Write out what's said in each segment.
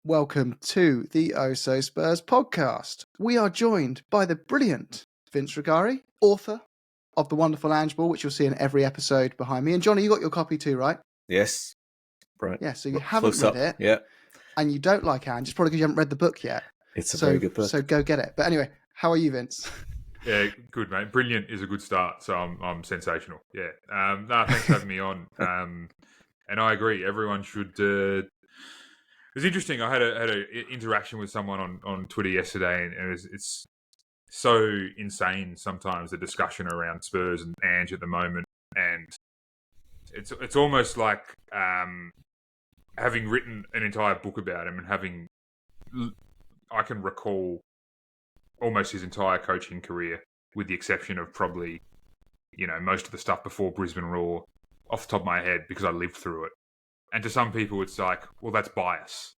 welcome to the Oh So Spurs podcast. We are joined by the brilliant Vince Rugari, author of the wonderful Ange Ball, which you'll see in every episode behind me. And Johnny, you got your copy too, right? Yes. Right. Yeah, so you haven't Close read up. it, Yeah. and you don't like Ange. It's probably because you haven't read the book yet. It's a very good book. So go get it. But anyway, how are you, Vince? Yeah, good, mate. Brilliant is a good start, so I'm sensational. Yeah. Thanks for having me on. And I agree. Everyone should. It was interesting. I had a interaction with someone on Twitter yesterday, and it's so insane sometimes, the discussion around Spurs and Ange at the moment, and it's almost like having written an entire book about him and I can recall almost his entire coaching career, with the exception of probably, most of the stuff before Brisbane Roar, off the top of my head, because I lived through it. And to some people, it's like, well, that's bias,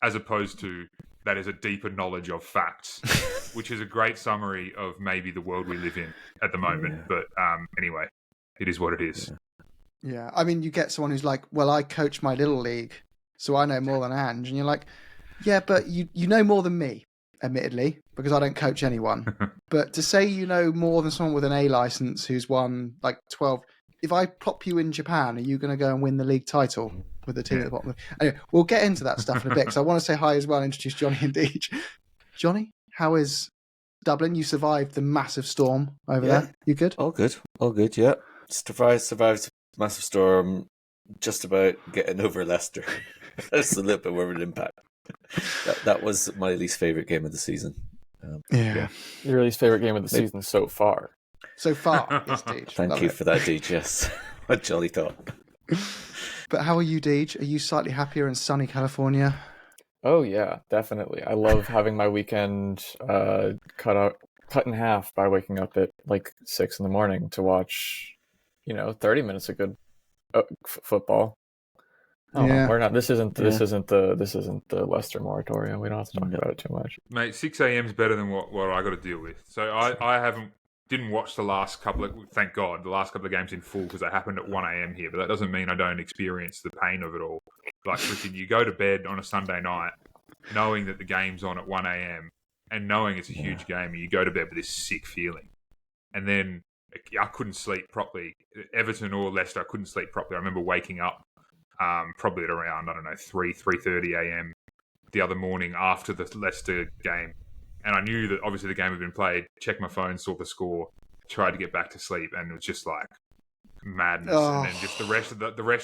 as opposed to that is a deeper knowledge of facts, which is a great summary of maybe the world we live in at the moment. Yeah. But anyway, it is what it is. Yeah, I mean, you get someone who's like, well, I coach my little league, so I know more than Ange. And you're like, yeah, but you know more than me, admittedly, because I don't coach anyone. But to say you know more than someone with an A license who's won like 12, if I pop you in Japan, are you going to go and win the league title with the team at the bottom? Anyway, we'll get into that stuff in a bit, because I want to say hi as well and introduce Johnny and Deej. Johnny, how is Dublin? You survived the massive storm over there. You good? All good, yeah. Survived massive storm, just about getting over Leicester. That's a little bit more of an impact. That was my least favourite game of the season. Yeah. Your least favourite game of the season so far. So far, yes, Deej. Thank you for that, Deej, yes. What jolly thought. But how are you, Deej? Are you slightly happier in sunny California? Oh, yeah, definitely. I love having my weekend cut in half by waking up at like 6 a.m. to watch, 30 minutes of good football. Oh, yeah. We're not. This isn't the Leicester moratorium. We don't have to talk about it too much. Mate, 6 a.m. is better than what I got to deal with. So I didn't watch the last couple of, thank God, the last couple of games in full, because they happened at 1 a.m. here. But that doesn't mean I don't experience the pain of it all. Like, listen, you go to bed on a Sunday night knowing that the game's on at 1 a.m. and knowing it's a huge game, and you go to bed with this sick feeling. And then I couldn't sleep properly. Everton or Leicester, I couldn't sleep properly. I remember waking up probably at around, 3:30 a.m. the other morning after the Leicester game. And I knew that obviously the game had been played, checked my phone, saw the score, tried to get back to sleep, and it was just like madness. Oh. And then just the rest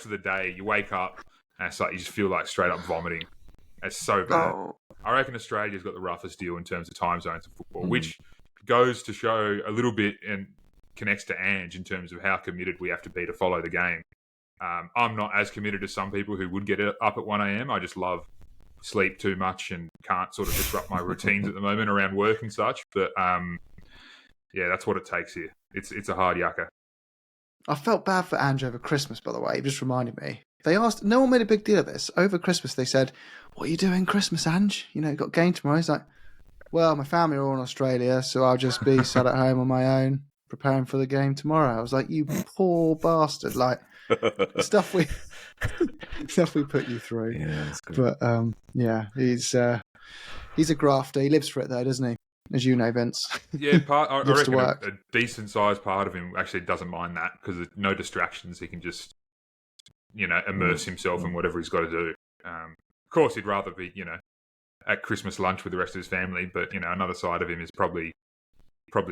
of the day, you wake up and it's like you just feel like straight up vomiting. It's so bad. Oh. I reckon Australia's got the roughest deal in terms of time zones of football, which goes to show a little bit and connects to Ange in terms of how committed we have to be to follow the game. I'm not as committed as some people who would get up at 1 a.m. I just love sleep too much and can't sort of disrupt my routines at the moment around work and such. But yeah, that's what it takes here. It's a hard yucca. I felt bad for Ange over Christmas, by the way. It just reminded me. They asked, no one made a big deal of this. Over Christmas, they said, what are you doing Christmas, Ange? Got a game tomorrow. He's like, well, my family are all in Australia, so I'll just be sat at home on my own, preparing for the game tomorrow. I was like, you poor bastard. Like, stuff we put you through. Yeah, that's good. But yeah, he's a grafter. He lives for it though, doesn't he? As you know, Vince. Yeah, I reckon a decent sized part of him actually doesn't mind that, because there's no distractions. He can just immerse himself in whatever he's got to do. Of course, he'd rather be at Christmas lunch with the rest of his family, but another side of him is probably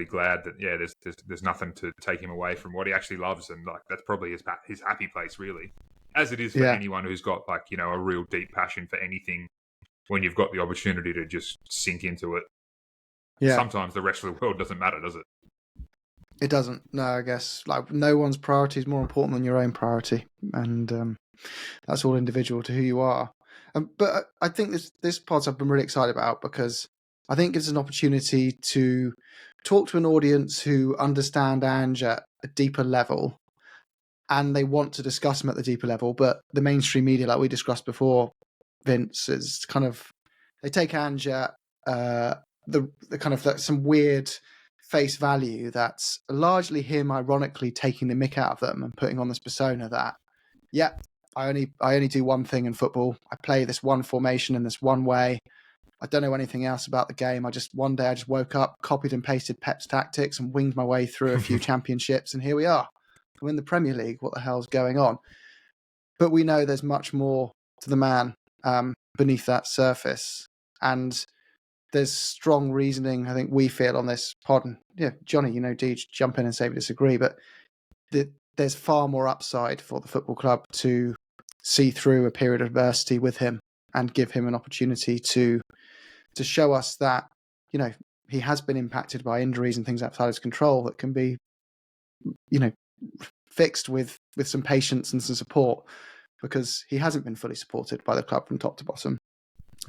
glad that there's nothing to take him away from what he actually loves, and like that's probably his happy place, really, as it is for anyone who's got like a real deep passion for anything. When you've got the opportunity to just sink into it, sometimes the rest of the world doesn't matter, does it? It doesn't. No, I guess like no one's priority is more important than your own priority, and that's all individual to who you are. But I think this part I've been really excited about, because I think it's an opportunity to talk to an audience who understand Ange at a deeper level, and they want to discuss him at the deeper level. But the mainstream media, like we discussed before, Vince, is kind of, they take Ange at the kind of like some weird face value that's largely him ironically taking the mick out of them and putting on this persona that, I only do one thing in football. I play this one formation in this one way. I don't know anything else about the game. One day I just woke up, copied and pasted Pep's tactics, and winged my way through a few championships, and here we are. We're in the Premier League. What the hell's going on? But we know there's much more to the man beneath that surface, and there's strong reasoning, I think we feel on this pod. And yeah, Johnny, Deej, jump in and say if you disagree, but there's far more upside for the football club to see through a period of adversity with him and give him an opportunity to show us that, he has been impacted by injuries and things outside his control that can be, fixed with some patience and some support, because he hasn't been fully supported by the club from top to bottom.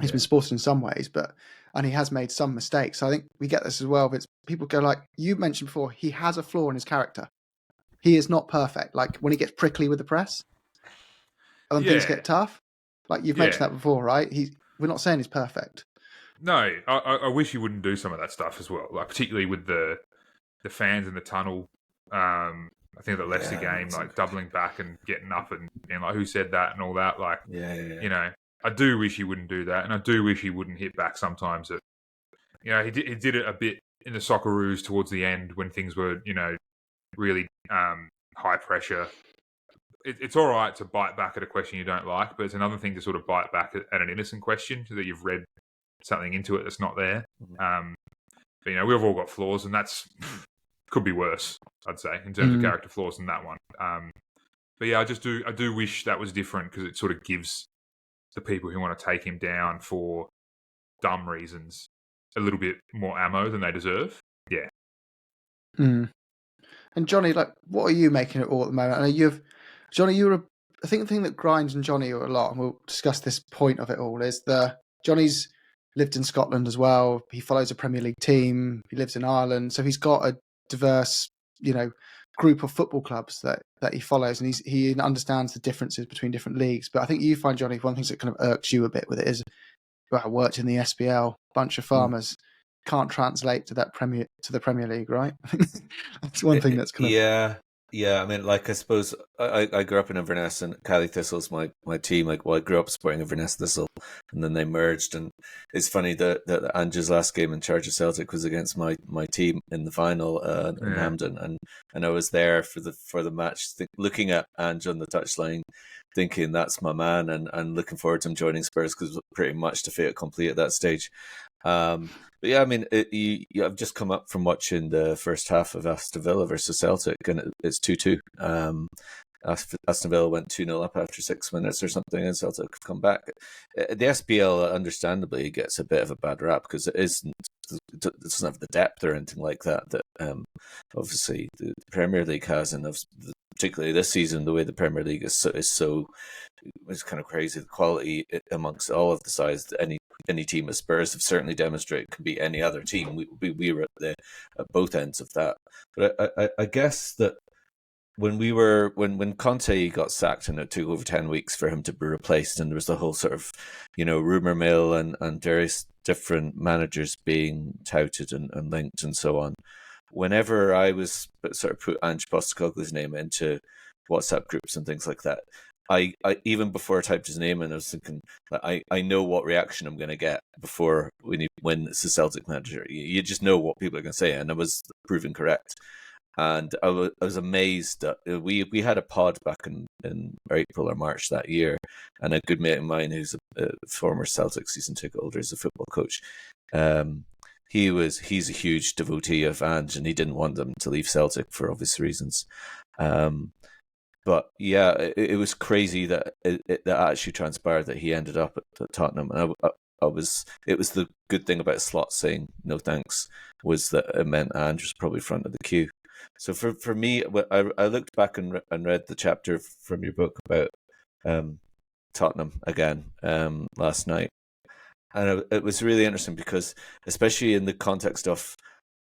He's been supported in some ways, and he has made some mistakes. So I think we get this as well. But people go like, you mentioned before, he has a flaw in his character. He is not perfect. Like when he gets prickly with the press and things get tough, like you've mentioned that before, right? We're not saying he's perfect. No, I wish he wouldn't do some of that stuff as well. Like particularly with the fans in the tunnel. I think the Leicester game, like doubling back and getting up and being like, who said that and all that. Like, I do wish he wouldn't do that, and I do wish he wouldn't hit back sometimes. He did it a bit in the Socceroos towards the end when things were, really high pressure. It's all right to bite back at a question you don't like, but it's another thing to sort of bite back at an innocent question so that you've read something into it that's not there. But we've all got flaws, and that's could be worse, I'd say, in terms of character flaws than that one. But yeah, I do wish that was different, because it sort of gives the people who want to take him down for dumb reasons a little bit more ammo than they deserve. Yeah. And Johnny, like, what are you making it all at the moment? I know Johnny, I think the thing that grinds on Johnny a lot, and we'll discuss this point of it all, is Johnny's lived in Scotland as well. He follows a Premier League team. He lives in Ireland, so he's got a diverse, group of football clubs that he follows, and he understands the differences between different leagues. But I think you find, Johnny, one of the things that kind of irks you a bit with it is, well, I worked in the SPL, bunch of farmers, can't translate to the Premier League, right? That's one thing that's kind of Yeah, I mean, like, I suppose I grew up in Inverness, and Cali Thistle's my team. Like, well, I grew up supporting Inverness Thistle, and then they merged. And it's funny that Ange's last game in charge of Celtic was against my team in the final in Hampden, and I was there for the match, looking at Ange on the touchline, thinking that's my man, and looking forward to him joining Spurs, because it was pretty much to fait accompli at that stage. But yeah, I mean, I've just come up from watching the first half of Aston Villa versus Celtic, and it's 2-2. Aston Villa went 2-0 up after 6 minutes or something, and Celtic have come back. The SPL, understandably, gets a bit of a bad rap because it doesn't have the depth or anything like that obviously the Premier League has, and particularly this season, the way the Premier League is so it's kind of crazy. The quality amongst all of the sides that any team of Spurs have certainly demonstrated can beat any other team. We were at both ends of that. But I guess that when Conte got sacked, and it took over 10 weeks for him to be replaced, and there was the whole sort of rumor mill and various different managers being touted and linked and so on. Whenever I was sort of put Ange Postecoglou's name into WhatsApp groups and things like that, I even before I typed his name in, I was thinking that I know what reaction I'm going to get before when it's the Celtic manager. You just know what people are going to say, and I was proven correct. And I was amazed that we had a pod back in April or March that year, and a good mate of mine who's a former Celtic season ticket holder, is a football coach. He's a huge devotee of Ange, and he didn't want them to leave Celtic for obvious reasons. But yeah, it was crazy that that actually transpired that he ended up at Tottenham. And it was the good thing about Slot saying no thanks, was that it meant Ange was probably front of the queue. So for me, I looked back and read the chapter from your book about Tottenham again last night, and it was really interesting because, especially in the context of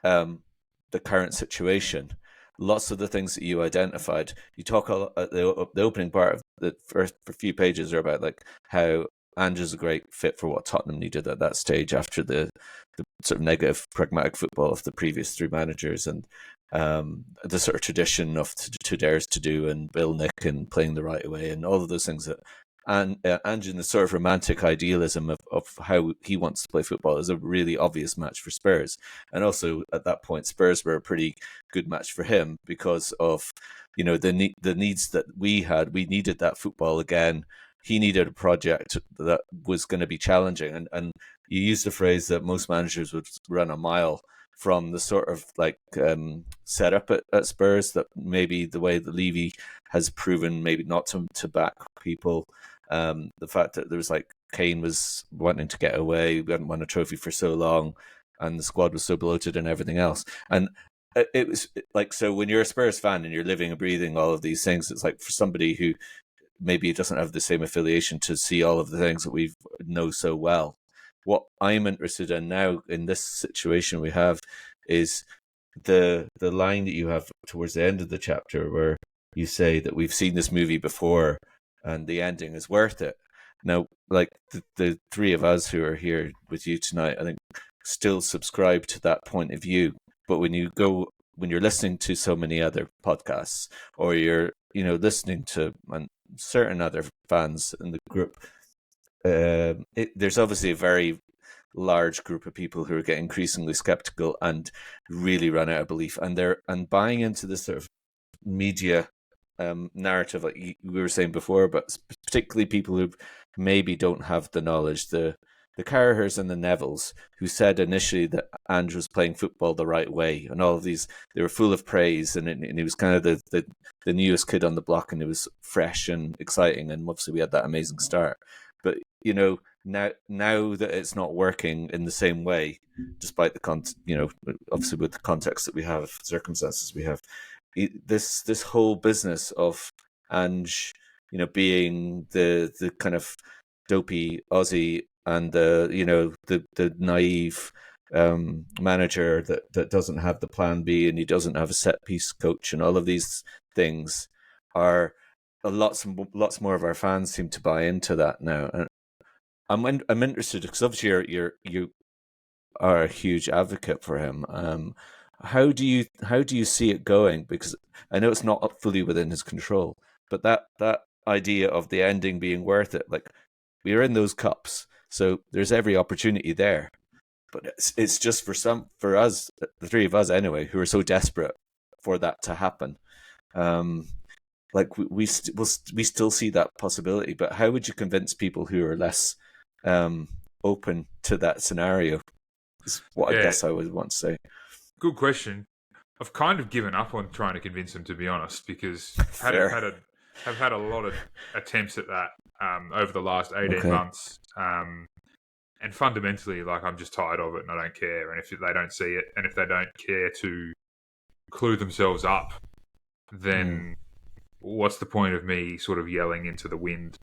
the current situation, lots of the things that you identified, you talk the opening part of the first few pages are about like how Ange is a great fit for what Tottenham needed at that stage after the sort of negative, pragmatic football of the previous three managers, and the sort of tradition of to dares to do and Bill Nick and playing the right way and all of those things that. And Ange, in the sort of romantic idealism of how he wants to play football, is a really obvious match for Spurs. And also at that point, Spurs were a pretty good match for him because of, you know, the needs that we had. We needed that football again. He needed a project that was going to be challenging. And you used the phrase that most managers would run a mile from the sort of like setup at Spurs, that maybe the way that Levy has proven maybe not to back people. The fact that there was like Kane was wanting to get away, we hadn't won a trophy for so long, and the squad was so bloated and everything else. And it was like, so when you're a Spurs fan and you're living and breathing all of these things, it's like for somebody who maybe doesn't have the same affiliation to see all of the things that we know so well. What I'm interested in now in this situation we have is the line that you have towards the end of the chapter where you say that we've seen this movie before and the ending is worth it. Now, like the three of us who are here with you tonight, I think still subscribe to that point of view. But when you're listening to so many other podcasts, or you're, you know, listening to certain other fans in the group, there's obviously a very large group of people who are getting increasingly skeptical and really run out of belief, and buying into this sort of media narrative, like we were saying before, but particularly people who maybe don't have the knowledge, the Carragers and the Nevilles, who said initially that Ange was playing football the right way, and all of these, they were full of praise, and he was kind of the newest kid on the block, and it was fresh and exciting, and obviously we had that amazing start. But you know, now that it's not working in the same way, despite the obviously with the context that we have, circumstances we have, this whole business of Ange, you know, being the kind of dopey Aussie and the naive manager that doesn't have the plan B, and he doesn't have a set piece coach, and all of these things are lots more of our fans seem to buy into that now. And I'm interested because obviously you are a huge advocate for him. How do you see it going? Because I know it's not fully within his control, but that idea of the ending being worth it, like we are in those cups, so there's every opportunity there. But it's just for us, the three of us anyway, who are so desperate for that to happen. Like we still see that possibility. But how would you convince people who are less open to that scenario? Is what I guess I would want to say. Good question. I've kind of given up on trying to convince them, to be honest, because I've had a lot of attempts at that over the last 18 months. And fundamentally, like, I'm just tired of it and I don't care. And if they don't see it, and if they don't care to clue themselves up, then what's the point of me sort of yelling into the wind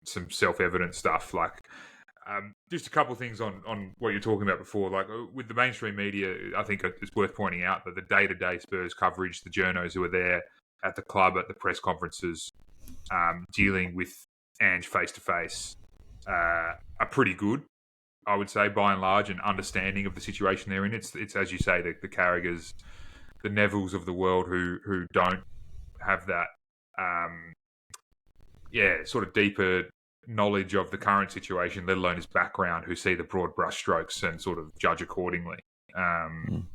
some self-evident stuff? Like, just a couple of things on what you're talking about before. Like, with the mainstream media, I think it's worth pointing out that the day-to-day Spurs coverage, the journos who are there at the club, at the press conferences, dealing with Ange face-to-face, are pretty good, I would say, by and large, and understanding of the situation they're in. It's as you say, the Carragers, the Nevilles of the world who don't have that, sort of deeper knowledge of the current situation, let alone his background, who see the broad brushstrokes and sort of judge accordingly. And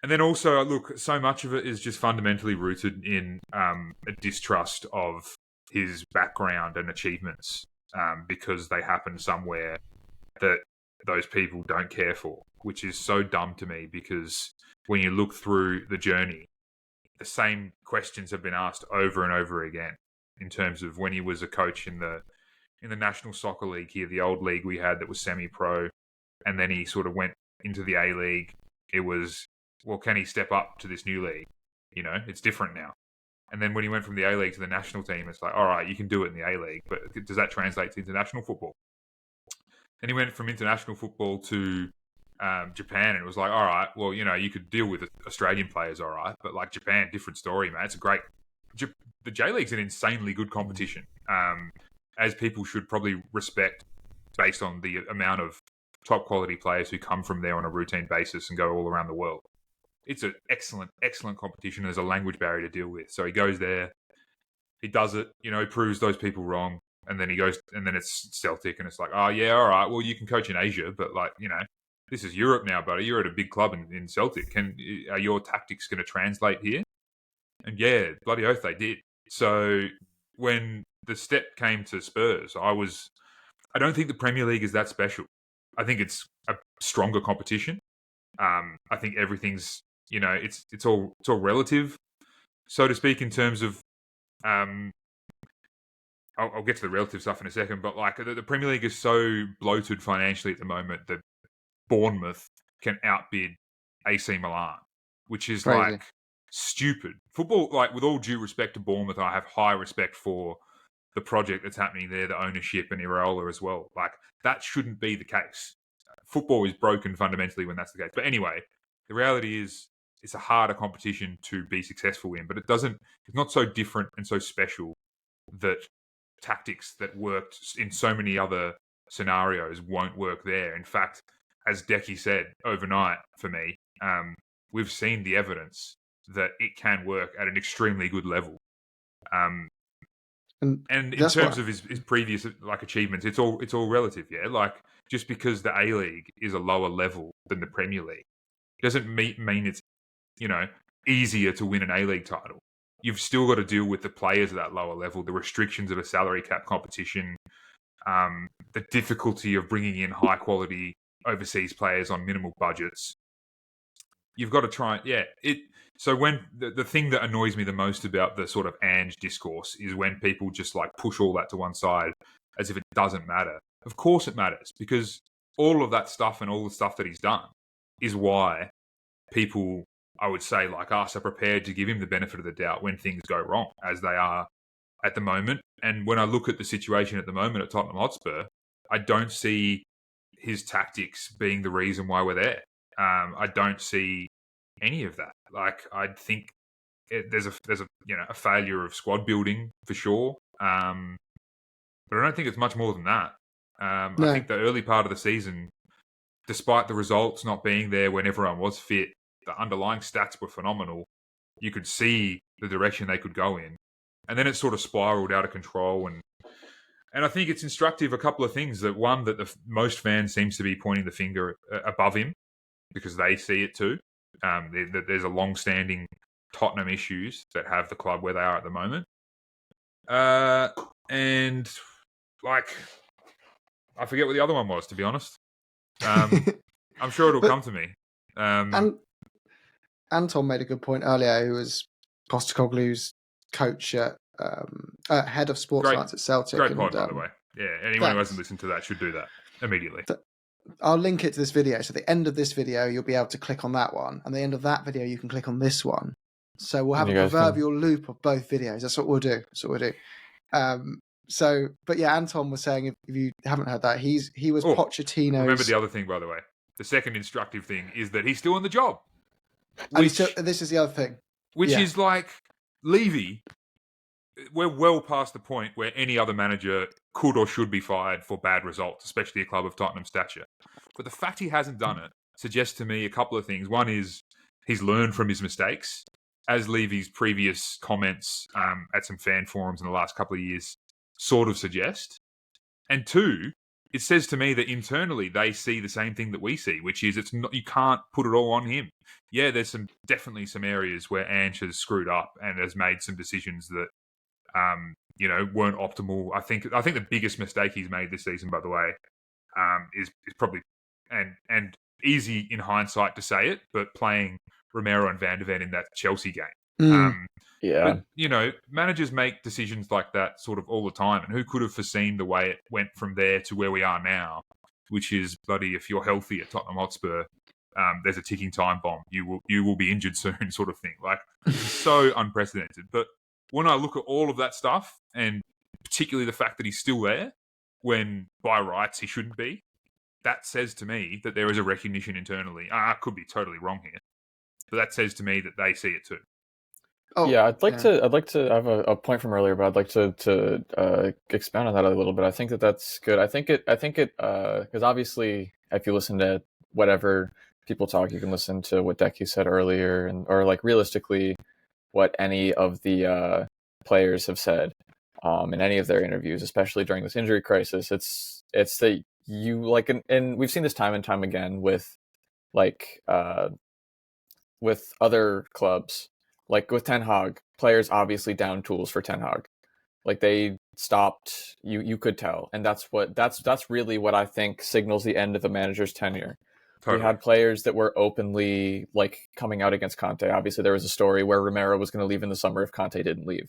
then also, look, so much of it is just fundamentally rooted in a distrust of his background and achievements, because they happen somewhere that those people don't care for, which is so dumb to me, because when you look through the journey, the same questions have been asked over and over again in terms of when he was a coach in the National Soccer League here, the old league we had that was semi-pro, and then he sort of went into the A-League. It was, well, can he step up to this new league? You know, it's different now. And then when he went from the A-League to the national team, it's like, all right, you can do it in the A-League, but does that translate to international football? Then he went from international football to Japan, and it was like, all right, well, you know, you could deal with Australian players, all right, but like Japan, different story, man. It's a great... The J-League's an insanely good competition. as people should probably respect based on the amount of top quality players who come from there on a routine basis and go all around the world. It's an excellent competition. There's a language barrier to deal with. So he goes there, he does it, he proves those people wrong. And then he goes, and then it's Celtic, and it's like, oh yeah, all right, well you can coach in Asia, but this is Europe now, buddy. You're at a big club in Celtic. Are your tactics going to translate here? And yeah, bloody oath they did. So when the step came to Spurs, I don't think the Premier League is that special. I think it's a stronger competition. I think everything's, it's all relative, so to speak, in terms of, I'll get to the relative stuff in a second, but the Premier League is so bloated financially at the moment that Bournemouth can outbid AC Milan, which is Crazy. Stupid. Football, with all due respect to Bournemouth, I have high respect for the project that's happening there, the ownership and Iraola as well. That shouldn't be the case. Football is broken fundamentally when that's the case. But anyway, the reality is it's a harder competition to be successful in, but it's not so different and so special that tactics that worked in so many other scenarios won't work there. In fact, as Decky said overnight for me, we've seen the evidence that it can work at an extremely good level. And in terms of his previous achievements, it's all relative, yeah. Just because the A-League is a lower level than the Premier League doesn't mean it's easier to win an A-League title. You've still got to deal with the players at that lower level, the restrictions of a salary cap competition, the difficulty of bringing in high quality overseas players on minimal budgets. You've got to try, So when the thing that annoys me the most about the sort of Ange discourse is when people just push all that to one side as if it doesn't matter. Of course it matters, because all of that stuff and all the stuff that he's done is why people, I would say, like us, are prepared to give him the benefit of the doubt when things go wrong, as they are at the moment. And when I look at the situation at the moment at Tottenham Hotspur, I don't see his tactics being the reason why we're there. I don't see any of that. I think there's a failure of squad building for sure, but I don't think it's much more than that. No. I think the early part of the season, despite the results not being there when everyone was fit, the underlying stats were phenomenal. You could see the direction they could go in, and then it sort of spiraled out of control. And I think it's instructive, a couple of things. That one, that most fans seems to be pointing the finger above him because they see it too. There's a long-standing Tottenham issues that have the club where they are at the moment. And I forget what the other one was, to be honest. I'm sure it'll come to me. And Anton made a good point earlier, who was Postecoglou's coach at head of sports science at Celtic. Great point, by the way. Yeah, anyone who hasn't listened to that should do that immediately. I'll link it to this video. So at the end of this video, you'll be able to click on that one. And the end of that video, you can click on this one. So we'll have a proverbial loop of both videos. That's what we'll do. But yeah, Anton was saying, if you haven't heard that, he was Pochettino's... Remember the other thing, by the way. The second instructive thing is that he's still on the job. This is the other thing. Which is Levy, we're well past the point where any other manager could or should be fired for bad results, especially a club of Tottenham's stature. But the fact he hasn't done it suggests to me a couple of things. One is he's learned from his mistakes, as Levy's previous comments at some fan forums in the last couple of years sort of suggest. And two, it says to me that internally they see the same thing that we see, which is you can't put it all on him. Yeah, there's definitely some areas where Ange has screwed up and has made some decisions that weren't optimal. I think the biggest mistake he's made this season, by the way, is probably and easy in hindsight to say it, but playing Romero and Van de Ven in that Chelsea game. But, managers make decisions like that sort of all the time, and who could have foreseen the way it went from there to where we are now, which is, bloody, if you're healthy at Tottenham Hotspur, there's a ticking time bomb. You will be injured soon, sort of thing. It's so unprecedented. But when I look at all of that stuff, and particularly the fact that he's still there, when by rights he shouldn't be, that says to me that there is a recognition internally. I could be totally wrong here, but that says to me that they see it too. Oh, yeah, I'd like to have a point from earlier, but I'd like to expand on that a little bit. I think that's good. I think it because obviously if you listen to whatever people talk, you can listen to what Decky said earlier, and or like realistically what any of the players have said in any of their interviews, especially during this injury crisis. It's that you like, and we've seen this time and time again like with other clubs, like with Ten Hag, players obviously down tools for Ten Hag. Like they stopped, you could tell, and that's really what I think signals the end of a manager's tenure. We Totally. had players that were openly like coming out against Conte. Obviously, there was a story where Romero was going to leave in the summer if Conte didn't leave.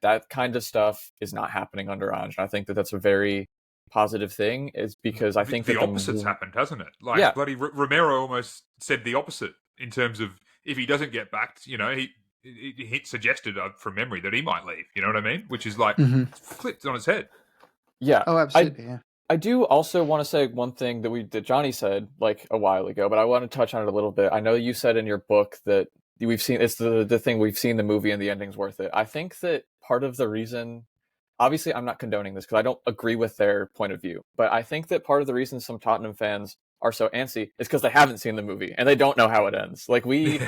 That kind of stuff is not happening under Ange. And I think that that's a very positive thing, is because I think the that opposite's happened, hasn't it? Like Yeah. bloody Romero almost said the opposite in terms of if he doesn't get backed, he suggested from memory that he might leave. You know what I mean? Which is like flipped on its head. Yeah. oh, absolutely, yeah. I do also want to say one thing that Johnny said like a while ago, but I want to touch on it a little bit. I know you said in your book that we've seen it's the thing we've seen the movie and the ending's worth it. I think that part of the reason, obviously, I'm not condoning this because I don't agree with their point of view, but I think that part of the reason some Tottenham fans are so antsy is because they haven't seen the movie and they don't know how it ends. Like we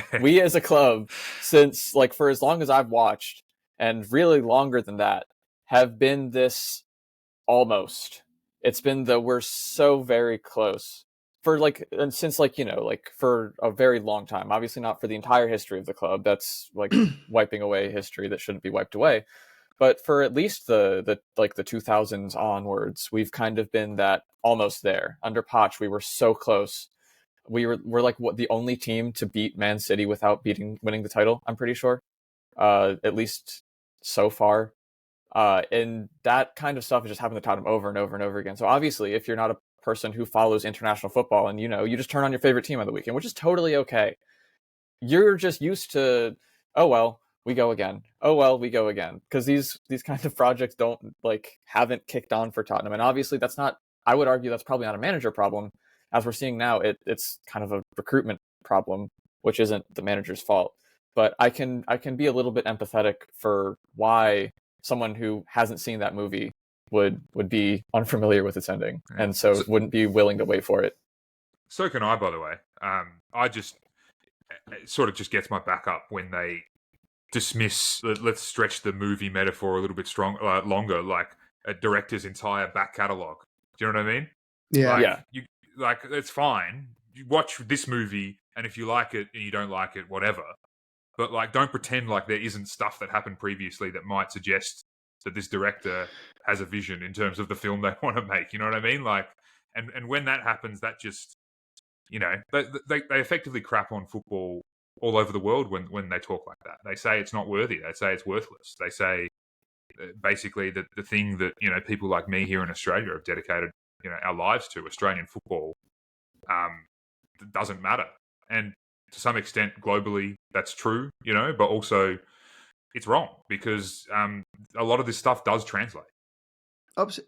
as a club, since like for as long as I've watched and really longer than that, have been this almost. It's been the we're so very close for like, and since like, like for a very long time, obviously not for the entire history of the club. That's like wiping away history that shouldn't be wiped away. But for at least the like the 2000s onwards, we've kind of been that almost there. Under Poch, we were so close. We're like the only team to beat Man City without winning the title, I'm pretty sure. At least so far. And that kind of stuff has just happened to Tottenham over and over and over again. So obviously, if you're not a person who follows international football and you just turn on your favorite team on the weekend, which is totally okay, you're just used to, oh well, we go again. Oh well, we go again, because these kinds of projects haven't kicked on for Tottenham, and obviously that's not. I would argue that's probably not a manager problem, as we're seeing now. It's kind of a recruitment problem, which isn't the manager's fault. But I can be a little bit empathetic for why someone who hasn't seen that movie would be unfamiliar with its ending, and so wouldn't be willing to wait for it. So can I, by the way. It sort of just gets my back up when they dismiss, let's stretch the movie metaphor a little bit longer, like a director's entire back catalogue. Do you know what I mean? Yeah. It's fine. You watch this movie, and if you like it and you don't like it, whatever. But like, don't pretend like there isn't stuff that happened previously that might suggest that this director has a vision in terms of the film they want to make. You know what I mean? Like, and when that happens, that just, they effectively crap on football all over the world when they talk like that. They say it's not worthy. They say it's worthless. They say basically that the thing that people like me here in Australia have dedicated our lives to, Australian football, doesn't matter. And to some extent, globally, that's true, but also it's wrong because a lot of this stuff does translate.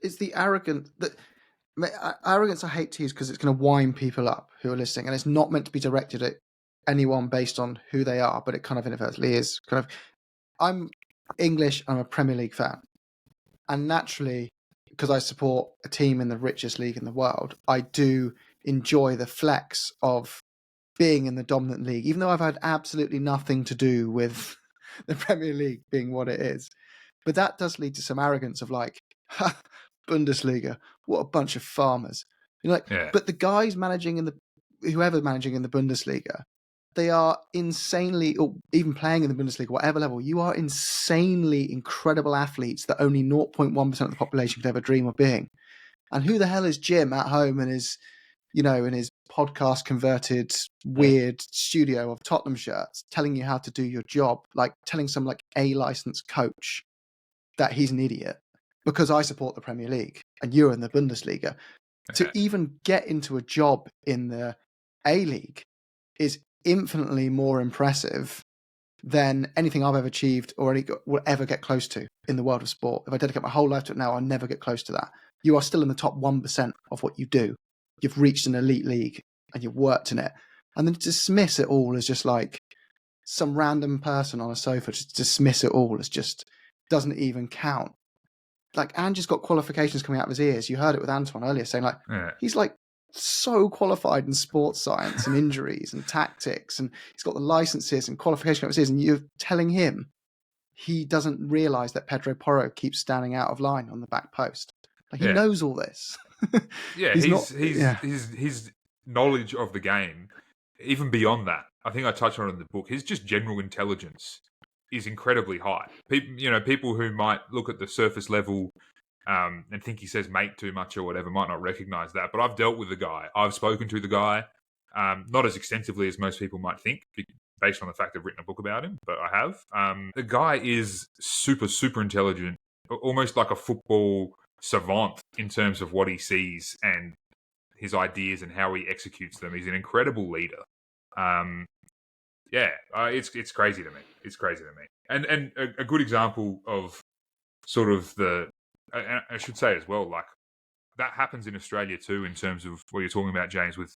It's the arrogance I hate to use because it's going to wind people up who are listening, and it's not meant to be directed at anyone based on who they are, but it kind of inadvertently is. I'm English, I'm a Premier League fan, and naturally, because I support a team in the richest league in the world, I do enjoy the flex of being in the dominant league, even though I've had absolutely nothing to do with the Premier League being what it is. But that does lead to some arrogance of like, ha, Bundesliga, what a bunch of farmers. But the guys whoever managing in the Bundesliga, they are insanely, or even playing in the Bundesliga, whatever level, you are insanely incredible athletes that only 0.1% of the population could ever dream of being. And who the hell is Jim at home in his podcast converted weird studio of Tottenham shirts telling you how to do your job, like telling some like A licensed coach that he's an idiot because I support the Premier League and you're in the Bundesliga. To even get into a job in the A League is infinitely more impressive than anything I've ever achieved or will ever get close to in the world of sport. If I dedicate my whole life to it now, I'll never get close to that. You are still in the top 1% of what you do. You've reached an elite league and you've worked in it. And then to dismiss it all as just like some random person on a sofa just dismiss it all as just doesn't even count. Like, Ange's got qualifications coming out of his ears. You heard it with Antoine earlier saying, like, he's like so qualified in sports science and injuries and tactics, and he's got the licenses and qualification out of his ears, and you're telling him he doesn't realise that Pedro Porro keeps standing out of line on the back post. Like, he knows all this. Yeah, his knowledge of the game, even beyond that, I think I touched on it in the book, his just general intelligence is incredibly high. People who might look at the surface level and think he says mate too much or whatever might not recognise that. But I've dealt with the guy. I've spoken to the guy, not as extensively as most people might think, based on the fact I've written a book about him, but I have. The guy is super, super intelligent, almost like a football savant in terms of what he sees and his ideas and how he executes them. He's an incredible leader. It's crazy to me. It's crazy to me. And a good example of sort of I should say as well, like, that happens in Australia too, in terms of what you're talking about, James, with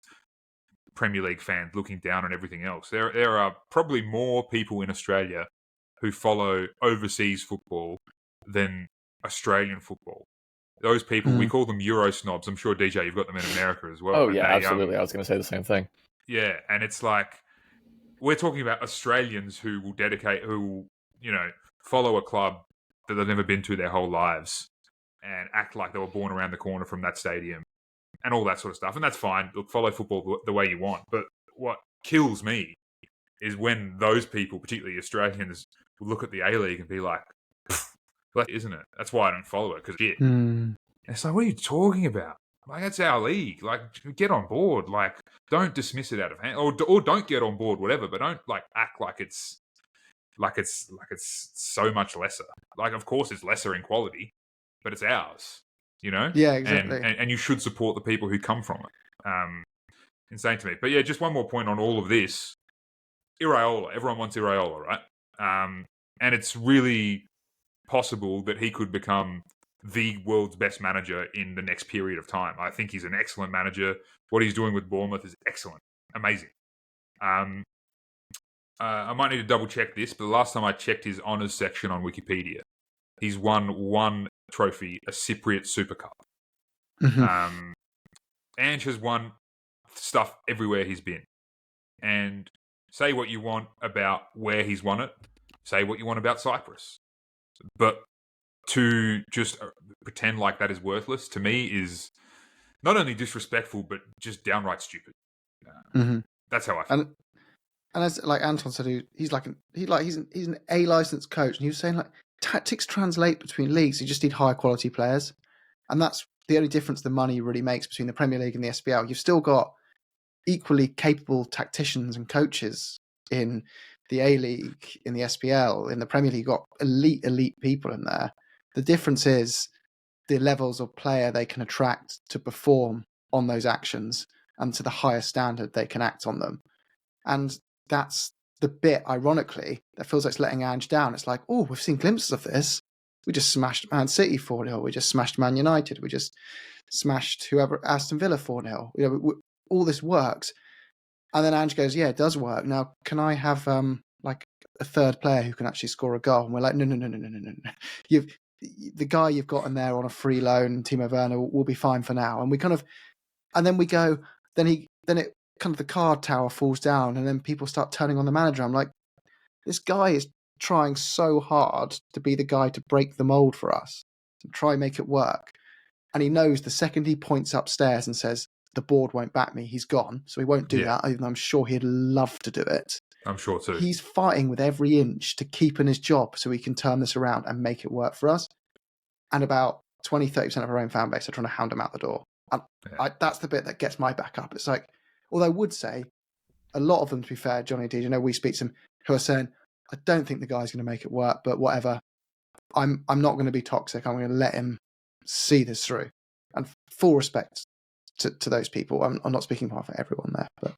Premier League fans looking down on everything else. There are probably more people in Australia who follow overseas football than Australian football. Those people, we call them Euro snobs. I'm sure, DJ, you've got them in America as well. Oh, yeah, absolutely. I was going to say the same thing. Yeah, and it's like, we're talking about Australians who will follow a club that they've never been to their whole lives and act like they were born around the corner from that stadium and all that sort of stuff. And that's fine. Look, follow football the way you want. But what kills me is when those people, particularly Australians, will look at the A-League and be like, isn't it? That's why I don't follow it, because shit. It's like, what are you talking about? Like, that's our league. Like, get on board. Like, don't dismiss it out of hand, or don't get on board, whatever. But don't act like it's so much lesser. Like, of course, it's lesser in quality, but it's ours. Yeah, exactly. And you should support the people who come from it. Insane to me. But yeah, just one more point on all of this. Iraola. Everyone wants Iraola, right? And it's really possible that he could become the world's best manager in the next period of time. I think he's an excellent manager. What he's doing with Bournemouth is excellent. Amazing. I might need to double check this, but the last time I checked his honours section on Wikipedia, he's won one trophy, a Cypriot Super Cup. Ange has won stuff everywhere he's been. And say what you want about where he's won it. Say what you want about Cyprus. But to just pretend like that is worthless, to me, is not only disrespectful, but just downright stupid. That's how I feel. And as like Anton said, he's an A licensed coach, and he was saying, like, tactics translate between leagues. You just need higher quality players, and that's the only difference the money really makes between the Premier League and the SPL. You've still got equally capable tacticians and coaches in the A League, in the SPL, in the Premier League. You've got elite people in there. The difference is the levels of player they can attract to perform on those actions, and to the higher standard they can act on them. And that's the bit, ironically, that feels like it's letting Ange down. It's like, oh, we've seen glimpses of this. We just smashed Man City 4-0. We just smashed Man United. We just smashed Aston Villa 4-0. All this works. And then Ange goes, yeah, it does work. Now, can I have like a third player who can actually score a goal? And we're like, no. The guy you've got in there on a free loan, Timo Werner, will be fine for now. And then we go, then it kind of, the card tower falls down, and then people start turning on the manager. I'm like, this guy is trying so hard to be the guy to break the mold for us, to try and make it work. And he knows the second he points upstairs and says, the board won't back me, he's gone. So he won't do that, even though I'm sure he'd love to do it. I'm sure too. He's fighting with every inch to keep in his job so he can turn this around and make it work for us. And about 20-30% of our own fan base are trying to hound him out the door. And that's the bit that gets my back up. It's like, although I would say a lot of them, to be fair, Johnny D, we speak to them, who are saying, I don't think the guy's going to make it work, but whatever. I'm not going to be toxic. I'm going to let him see this through. And full respect to those people. I'm not speaking on behalf of everyone there, but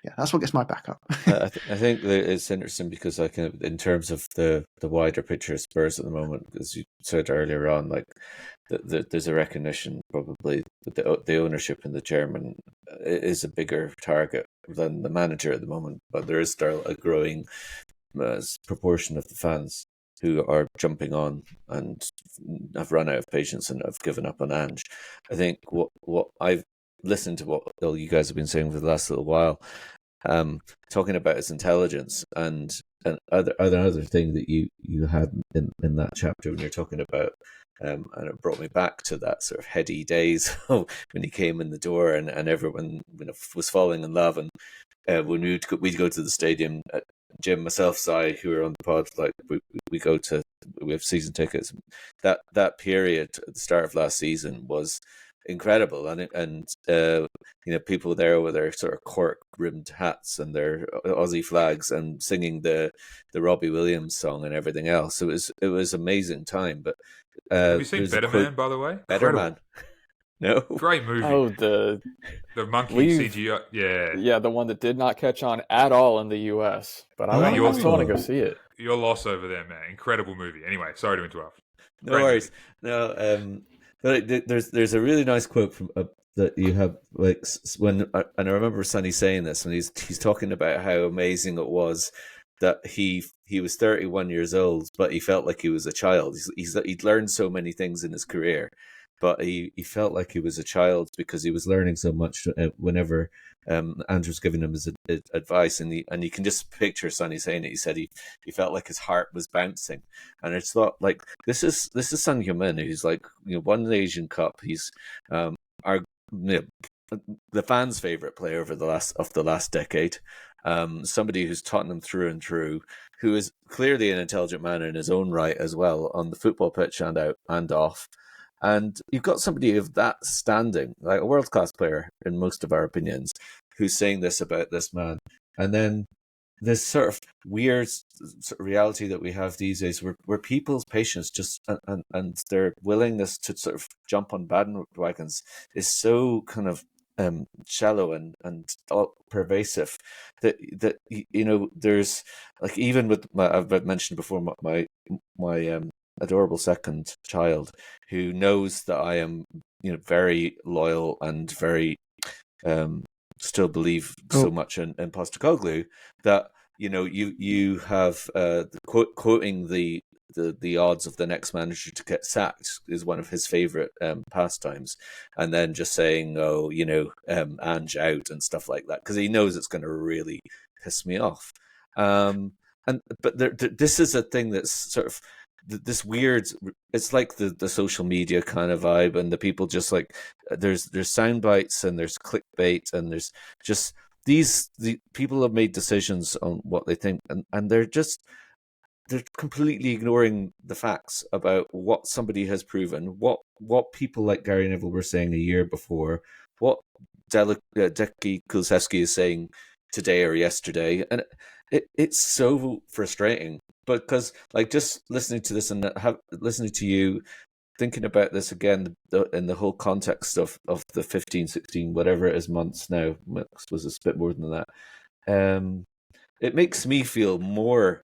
yeah, that's what gets my back up. I think that it's interesting because, like, in terms of the wider picture of Spurs at the moment, as you said earlier on, like, there's a recognition probably that the ownership and the chairman is a bigger target than the manager at the moment, but there is still a growing proportion of the fans who are jumping on and have run out of patience and have given up on Ange. I think what I've listened to what all you guys have been saying for the last little while, talking about his intelligence and other thing that you had in that chapter when you're talking about, and it brought me back to that sort of heady days when he came in the door and everyone was falling in love, and when we'd go to the stadium, Jim, myself, Si, who are on the pod, like we have season tickets. That period at the start of last season was incredible, and people there with their sort of cork rimmed hats and their Aussie flags and singing the Robbie Williams song and everything else. It was amazing time. But have you seen Better Man, by the way? Better Man. No. Great movie. Oh, the monkey CGI. Yeah, the one that did not catch on at all in the US. But I still want to go see it. Your loss over there, man. Incredible movie. Anyway, sorry to interrupt. No worries. No, but there's a really nice quote from that you have, like, when, and I remember Sonny saying this when he's talking about how amazing it was that he was 31 years old, but he felt like he was a child. He'd learned so many things in his career, but he felt like he was a child because he was learning so much whenever Andrew was giving him his advice, and you can just picture Sonny saying it. He said he felt like his heart was bouncing, and it's thought like this is Son Heung-min, who's like won the Asian Cup. He's the fans' favorite player over the last decade. Somebody who's Tottenham through and through, who is clearly an intelligent man in his own right as well on the football pitch and out and off. And you've got somebody of that standing, like a world-class player in most of our opinions, who's saying this about this man. And then this sort of weird reality that we have these days where people's patience just and their willingness to sort of jump on bandwagons is so kind of shallow and pervasive that there's, like, even with I've mentioned before my adorable second child, who knows that I am very loyal and very still believe so much in Postecoglou, that you have quoting the odds of the next manager to get sacked is one of his favorite pastimes, and then just saying Ange out and stuff like that because he knows it's going to really piss me off. But this is a thing that's sort of this weird, it's like the social media kind of vibe, and the people just like there's sound bites and there's clickbait and there's just the people have made decisions on what they think, and they're completely ignoring the facts about what somebody has proven, what people like Gary Neville were saying a year before, what Deki Kulusevski is saying today or yesterday, and it's so frustrating. Because, like, just listening to this and listening to you, thinking about this again in the whole context of the 15, 16, whatever it is months now, was a bit more than that. It makes me feel more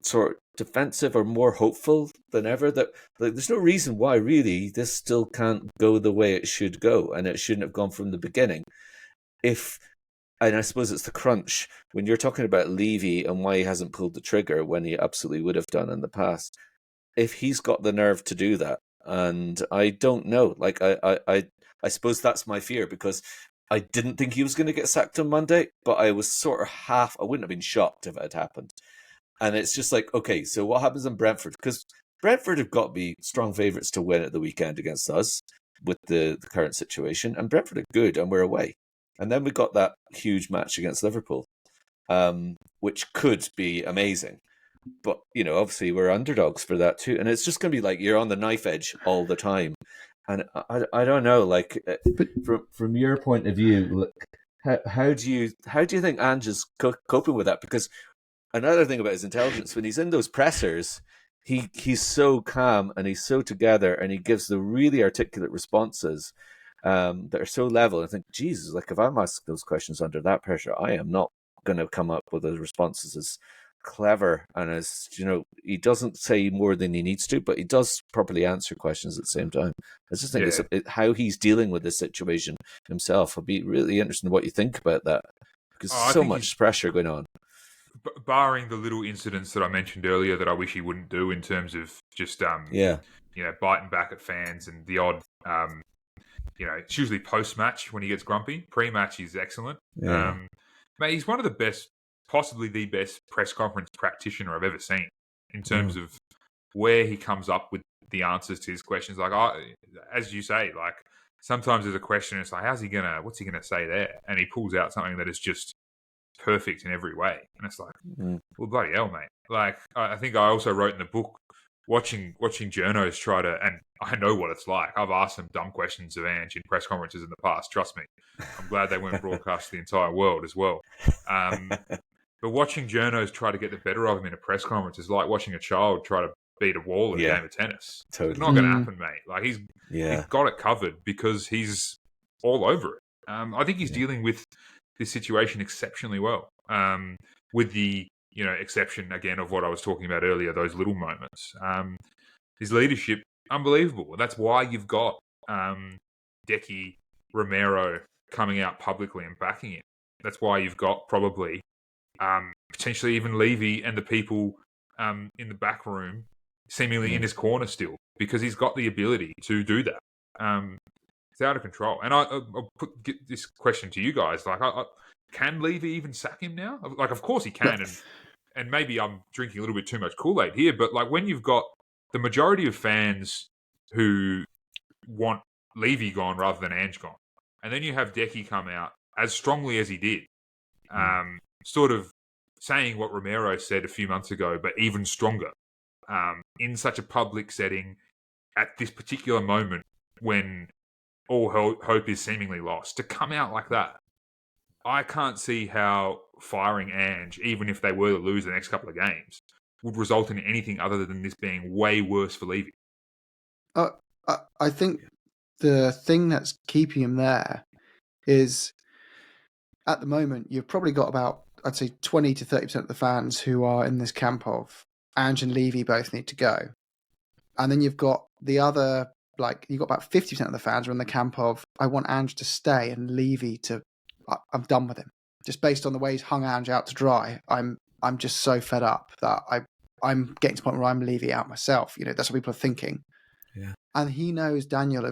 sort of defensive or more hopeful than ever that, like, there's no reason why really this still can't go the way it should go, and it shouldn't have gone from the beginning. And I suppose it's the crunch when you're talking about Levy and why he hasn't pulled the trigger when he absolutely would have done in the past. If he's got the nerve to do that, and I don't know, like I suppose that's my fear, because I didn't think he was going to get sacked on Monday, but I was sort of I wouldn't have been shocked if it had happened. And it's just like, okay, so what happens in Brentford? Because Brentford have got to be strong favourites to win at the weekend against us with the current situation, and Brentford are good, and we're away. And then we got that huge match against Liverpool, which could be amazing. But, obviously we're underdogs for that too. And it's just going to be like you're on the knife edge all the time. And I don't know, like, from your point of view, how do you think Ange is coping with that? Because another thing about his intelligence, when he's in those pressers, he's so calm and he's so together, and he gives the really articulate responses that are so level. I think, Jesus, like, if I'm asked those questions under that pressure, I am not going to come up with those responses clever and as he doesn't say more than he needs to, but he does properly answer questions at the same time. I just think it's how he's dealing with this situation himself. It'll be really interesting what you think about that, because so much pressure going on. Barring the little incidents that I mentioned earlier that I wish he wouldn't do in terms of just biting back at fans and the odd it's usually post-match when he gets grumpy. Pre-match he's excellent. Mate, he's one of the best, possibly the best press conference practitioner I've ever seen in terms of where he comes up with the answers to his questions. Like, as you say, like sometimes there's a question, it's like, what's he gonna say there? And he pulls out something that is just perfect in every way. And it's like, well, bloody hell, mate. Like, I think I also wrote in the book, watching journos try to, and I know what it's like. I've asked some dumb questions of Ange in press conferences in the past. Trust me. I'm glad they weren't broadcast to the entire world as well. But watching journos try to get the better of him in a press conference is like watching a child try to beat a wall in a game of tennis. Totally. It's not going to happen, mate. Like he's got it covered because he's all over it. I think he's dealing with this situation exceptionally well. With the exception again of what I was talking about earlier, those little moments. His leadership, unbelievable. That's why you've got Decky, Romero coming out publicly and backing him. That's why you've got probably potentially even Levy and the people in the back room seemingly in his corner still, because he's got the ability to do that. It's out of control. And I'll get this question to you guys. Like, can Levy even sack him now? Like, of course he can. And maybe I'm drinking a little bit too much Kool-Aid here, but like when you've got the majority of fans who want Levy gone rather than Ange gone, and then you have Decky come out as strongly as he did, sort of saying what Romero said a few months ago, but even stronger, in such a public setting at this particular moment when all hope is seemingly lost, to come out like that. I can't see how firing Ange, even if they were to lose the next couple of games, would result in anything other than this being way worse for Levy. I think the thing that's keeping him there is, at the moment, you've probably got about, I'd say, 20 to 30% of the fans who are in this camp of Ange and Levy both need to go. And then you've got the other, you've got about 50% of the fans are in the camp of, I want Ange to stay and Levy to, I'm done with him. Just based on the way he's hung Ange out to dry, I'm just so fed up that I'm getting to the point where I'm Levy out myself. That's what people are thinking. Yeah. And he knows Daniel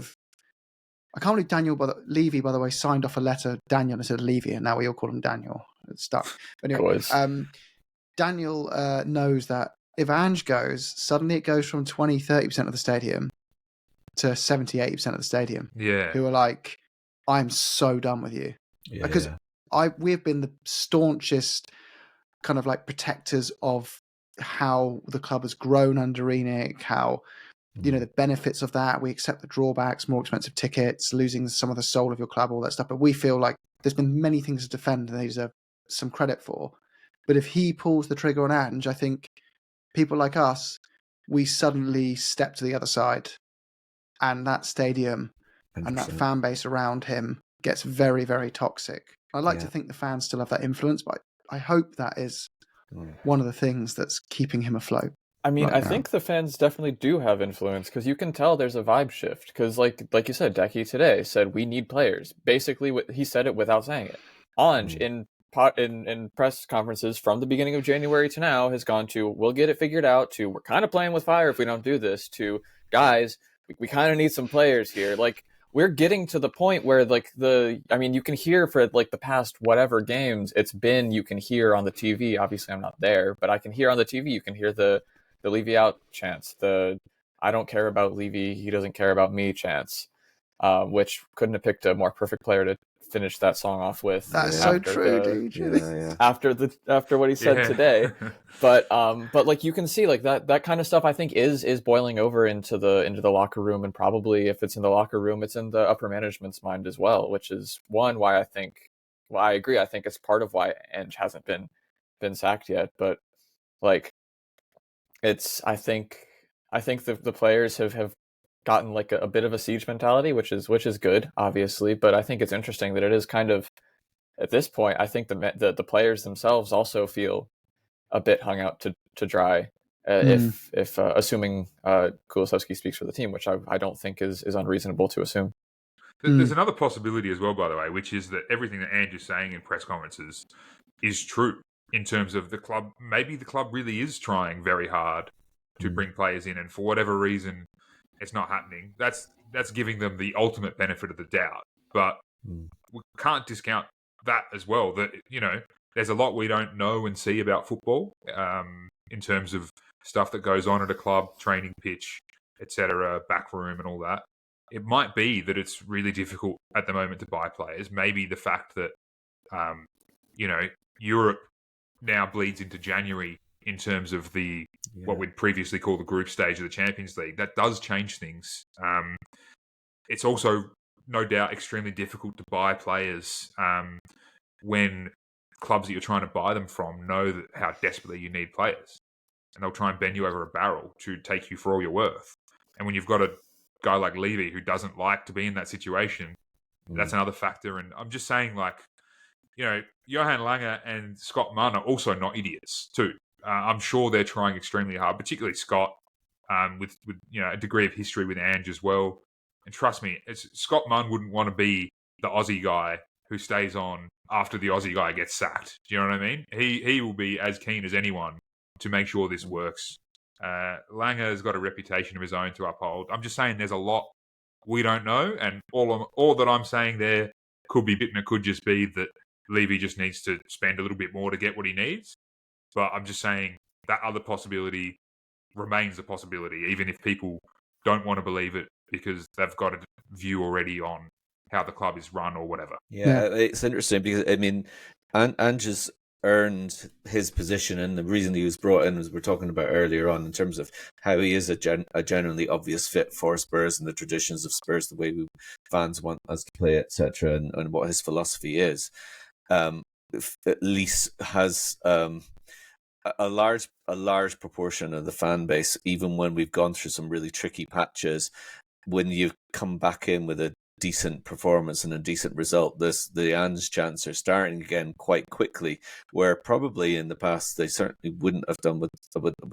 I can't believe Levy, by the way, signed off a letter Daniel instead of Levy, and now we all call him Daniel. It's stuck. But anyway, Daniel knows that if Ange goes, suddenly it goes from 20, 30% of the stadium to 70, 80% of the stadium. Yeah. Who are like, I'm so done with you. Yeah, because we've been the staunchest kind of like protectors of how the club has grown under ENIC, how the benefits of that. We accept the drawbacks, more expensive tickets, losing some of the soul of your club, all that stuff. But we feel like there's been many things to defend and they deserve some credit for. But if he pulls the trigger on Ange, I think people like us, we suddenly step to the other side, and that stadium 100%. And that fan base around him gets very, very toxic. I'd like to think the fans still have that influence, but I hope that is one of the things that's keeping him afloat. I mean, I think the fans definitely do have influence, because you can tell there's a vibe shift. Because, like you said, Decky today said we need players. Basically, he said it without saying it. Ange in press conferences from the beginning of January to now has gone to, we'll get it figured out, to we're kind of playing with fire if we don't do this, to guys, we kind of need some players here. Like, we're getting to the point where you can hear for the past whatever games it's been, you can hear on the TV. Obviously, I'm not there, but I can hear on the TV. You can hear the Levy out chants, the I don't care about Levy, he doesn't care about me chants, which couldn't have picked a more perfect player to finish that song off with. That's so true, dude. After what he said today. But you can see that kind of stuff I think is boiling over into the locker room, and probably if it's in the locker room, it's in the upper management's mind as well, which is why I agree. I think it's part of why Ange hasn't been sacked yet. But I think the players have gotten a bit of a siege mentality, which is good, obviously. But I think it's interesting that it is kind of, at this point, I think the players themselves also feel a bit hung out to dry. If assuming Kulusevski speaks for the team, which I don't think is unreasonable to assume. There's another possibility as well, by the way, which is that everything that Ange is saying in press conferences is true in terms of the club. Maybe the club really is trying very hard to bring players in, and for whatever reason, it's not happening. That's giving them the ultimate benefit of the doubt. But we can't discount that as well. That there's a lot we don't know and see about football in terms of stuff that goes on at a club, training pitch, etc., back room, and all that. It might be that it's really difficult at the moment to buy players. Maybe the fact that, Europe now bleeds into January in terms of what we'd previously call the group stage of the Champions League. That does change things. It's also, no doubt, extremely difficult to buy players when clubs that you're trying to buy them from know how desperately you need players. And they'll try and bend you over a barrel to take you for all you're worth. And when you've got a guy like Levy who doesn't like to be in that situation, that's another factor. And I'm just saying, Johan Lange and Scott Munn are also not idiots too. I'm sure they're trying extremely hard, particularly Scott, with a degree of history with Ange as well. And trust me, Scott Munn wouldn't want to be the Aussie guy who stays on after the Aussie guy gets sacked. Do you know what I mean? He will be as keen as anyone to make sure this works. Lange has got a reputation of his own to uphold. I'm just saying there's a lot we don't know, and all that I'm saying there could be bitten. It could just be that Levy just needs to spend a little bit more to get what he needs. But I'm just saying that other possibility remains a possibility, even if people don't want to believe it because they've got a view already on how the club is run or whatever. Yeah. It's interesting because, Ange has earned his position, and the reason he was brought in, as we were talking about earlier on, in terms of how he is a genuinely obvious fit for Spurs and the traditions of Spurs, the way fans want us to play, etc., and what his philosophy is. At least has a large proportion of the fan base, even when we've gone through some really tricky patches, when you come back in with a decent performance and a decent result, the Ange chants are starting again quite quickly, where probably in the past they certainly wouldn't have done with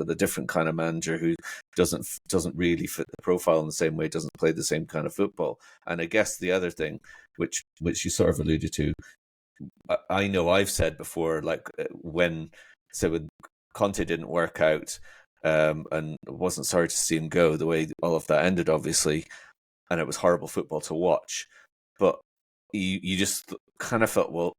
a different kind of manager who doesn't really fit the profile in the same way, doesn't play the same kind of football. And I guess the other thing, which you sort of alluded to, I know I've said before, when Conte didn't work out, and wasn't sorry to see him go, the way all of that ended, obviously, and it was horrible football to watch. But you just kind of felt, well,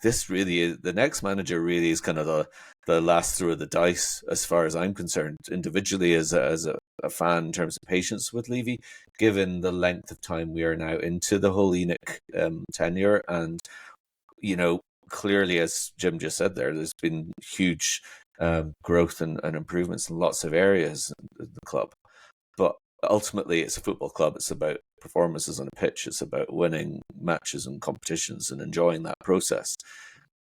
this really is, the next manager really is kind of the last throw of the dice, as far as I'm concerned, individually as a fan, in terms of patience with Levy, given the length of time we are now into the whole ENIC tenure. And, clearly, as Jim just said there's been huge growth and improvements in lots of areas of the club. But ultimately, it's a football club. It's about performances on a pitch. It's about winning matches and competitions and enjoying that process.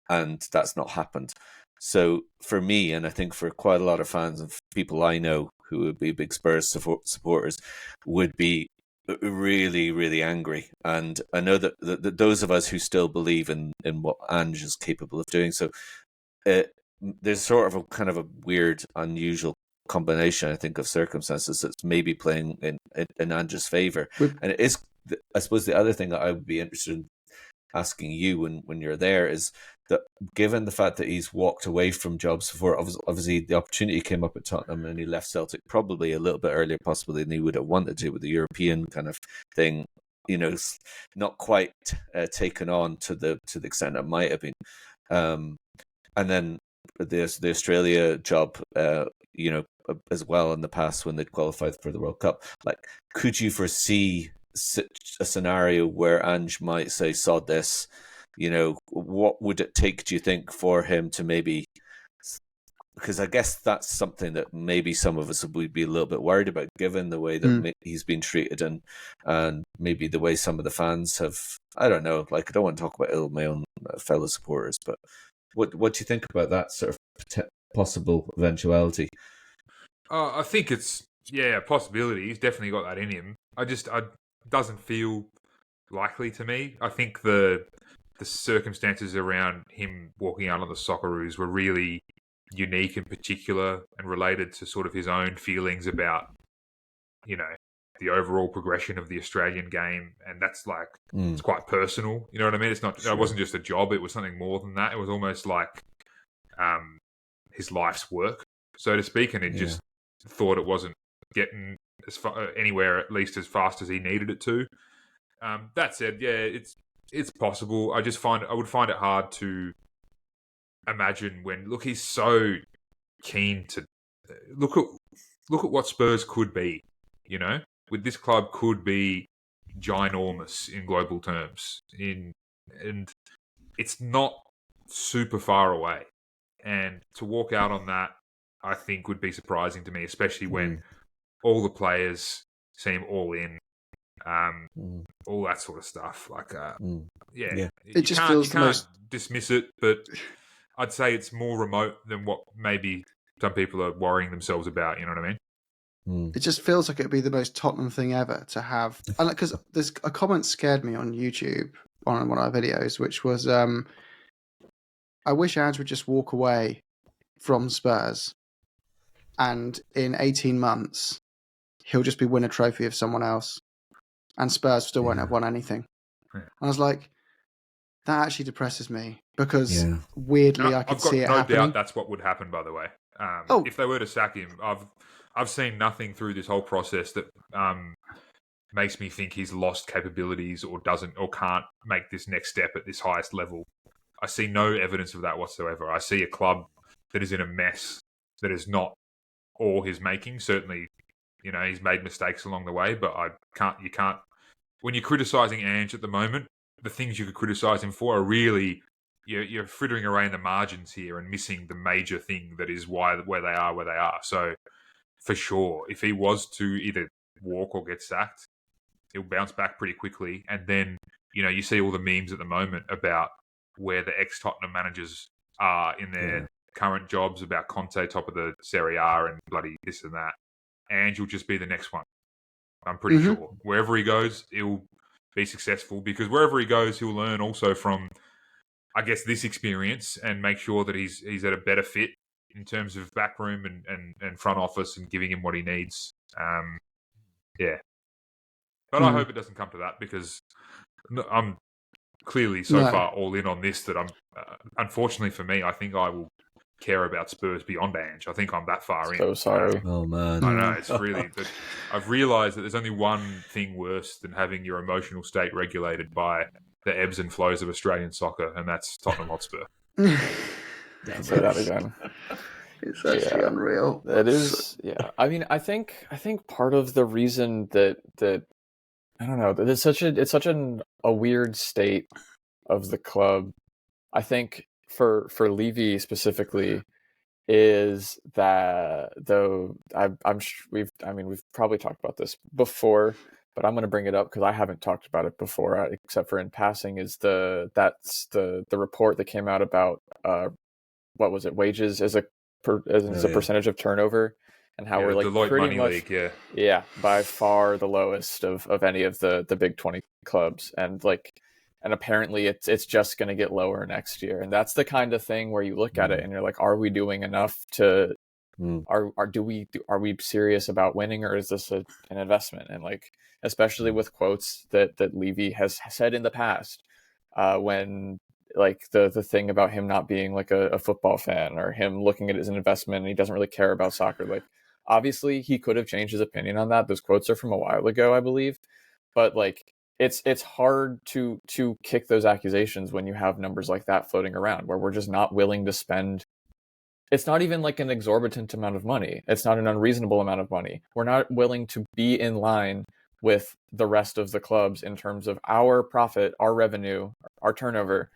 And that's not happened. So for me, and I think for quite a lot of fans and people I know who would be big Spurs supporters, would be really, really angry. And I know that those of us who still believe in what Ange is capable of doing, so there's sort of a kind of a weird, unusual combination, I think, of circumstances that's maybe playing in Ange's favour. And it is, I suppose, the other thing that I would be interested in asking you when you're there is that, given the fact that he's walked away from jobs before, obviously the opportunity came up at Tottenham and he left Celtic probably a little bit earlier possibly than he would have wanted to, with the European kind of thing, not quite taken on to the extent it might have been. And then the Australia job, as well, in the past when they'd qualified for the World Cup. Could you foresee a scenario where Ange might say, sod this? What would it take, do you think, for him to maybe... Because I guess that's something that maybe some of us would be a little bit worried about, given the way that he's been treated and maybe the way some of the fans have... I don't know, I don't want to talk about my own fellow supporters, but what do you think about that sort of possible eventuality? I think it's a possibility. He's definitely got that in him. I doesn't feel likely to me. I think the circumstances around him walking out on the Socceroos were really unique and particular and related to sort of his own feelings about, the overall progression of the Australian game. And that's like, it's quite personal. You know what I mean? It's not, Sure. It wasn't just a job. It was something more than that. It was almost like his life's work, so to speak. And he just thought it wasn't getting as far, anywhere, at least as fast as he needed it to. That said, it's possible. I would find it hard to imagine he's so keen to look at what Spurs could be, with this club could be ginormous in global terms, and it's not super far away. And to walk out on that, I think, would be surprising to me, especially when all the players seem all in, all that sort of stuff. Like, It just feels you can't dismiss it, but I'd say it's more remote than what maybe some people are worrying themselves about. You know what I mean? It just feels like it'd be the most Tottenham thing ever to have. And because there's a comment scared me on YouTube on one of our videos, which was, I wish Ange would just walk away from Spurs, and in 18 months, he'll just be win a trophy of someone else, and Spurs still won't have won anything. And I was like, that actually depresses me, because weirdly I could see it happening. I've got no doubt that's what would happen, by the way. If they were to sack him, I've seen nothing through this whole process that makes me think he's lost capabilities or can't make this next step at this highest level. I see no evidence of that whatsoever. I see a club that is in a mess that is not all his making. Certainly, he's made mistakes along the way, but you can't. When you're criticising Ange at the moment, the things you could criticise him for are really, you're frittering away in the margins here and missing the major thing that is where they are. So, for sure, if he was to either walk or get sacked, he'll bounce back pretty quickly. And then, you see all the memes at the moment about where the ex-Tottenham managers are in their current jobs, about Conte top of the Serie A and bloody this and that. Ange will just be the next one. I'm pretty sure. Wherever he goes, he'll be successful, because wherever he goes, he'll learn also from, I guess, this experience, and make sure that he's at a better fit in terms of backroom and front office, and giving him what he needs. But I hope it doesn't come to that, because I'm clearly so far all in on this that I'm, unfortunately for me, I think I will care about Spurs beyond Ange. I think I'm that far in. So sorry. Oh man. I know, it's really, but I've realised that there's only one thing worse than having your emotional state regulated by the ebbs and flows of Australian soccer, and that's Tottenham Hotspur. Say that again. It's actually unreal. It is. Yeah. I mean, I think part of the reason that I don't know, that it's such a weird state of the club, I think for Levy specifically, is that, though we've probably talked about this before, but I'm going to bring it up because I haven't talked about it before, except for in passing. Is the report that came out about what was it, wages as a percentage of turnover, and how we're like Deloitte pretty Money much League, by far the lowest of any of the big 20 clubs, and apparently it's just going to get lower next year. And that's the kind of thing where you look at it and you're like, are we doing enough to are we serious about winning, or is this an investment? And like, especially with quotes that Levy has said in the past, when like the thing about him not being like a football fan, or him looking at it as an investment and he doesn't really care about soccer. Like, obviously he could have changed his opinion on that. Those quotes are from a while ago, I believe, but like, it's hard to kick those accusations when you have numbers like that floating around, where we're just not willing to spend. It's not even like an exorbitant amount of money. It's not an unreasonable amount of money. We're not willing to be in line with the rest of the clubs in terms of our profit, our revenue, our turnover,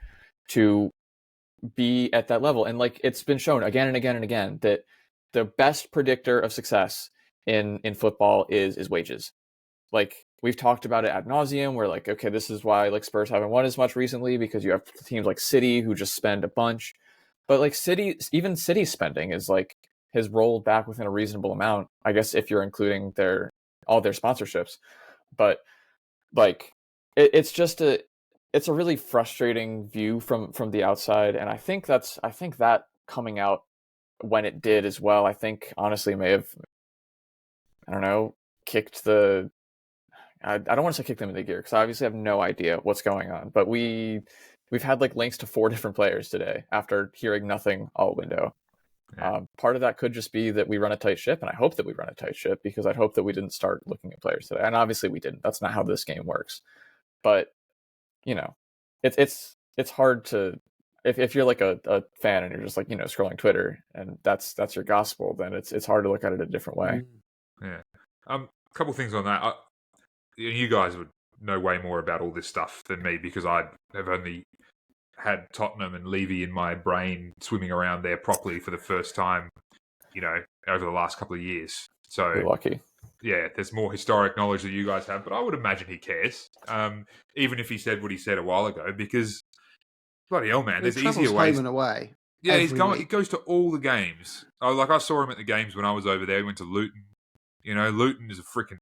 to be at that level. And like, it's been shown again and again and again that the best predictor of success in football is wages. Like, we've talked about it ad nauseum, where like, okay, this is why like Spurs haven't won as much recently, because you have teams like City who just spend a bunch. But like even City spending is like, has rolled back within a reasonable amount, I guess, if you're including all their sponsorships. But like, it's a really frustrating view from the outside. And I think that coming out when it did as well, I think honestly may have, I don't know, kicked the. I don't want to say kick them in the gear because I obviously have no idea what's going on. But we've had like links to 4 different players today after hearing nothing all window. Yeah. Part of that could just be that we run a tight ship, and I hope that we run a tight ship because I'd hope that we didn't start looking at players today. And obviously we didn't. That's not how this game works. But it's hard to if you're like a fan and you're just like scrolling Twitter and that's your gospel, then it's hard to look at it a different way. Yeah. Couple things on that. You guys would know way more about all this stuff than me because I have only had Tottenham and Levy in my brain swimming around there properly for the first time, over the last couple of years. So You're lucky. Yeah, there's more historic knowledge that you guys have, but I would imagine he cares. Even if he said what he said a while ago, because bloody hell, man, there's easier ways. Home and away. Yeah, he goes to all the games. I saw him at the games when I was over there. He went to Luton. Luton is a freaking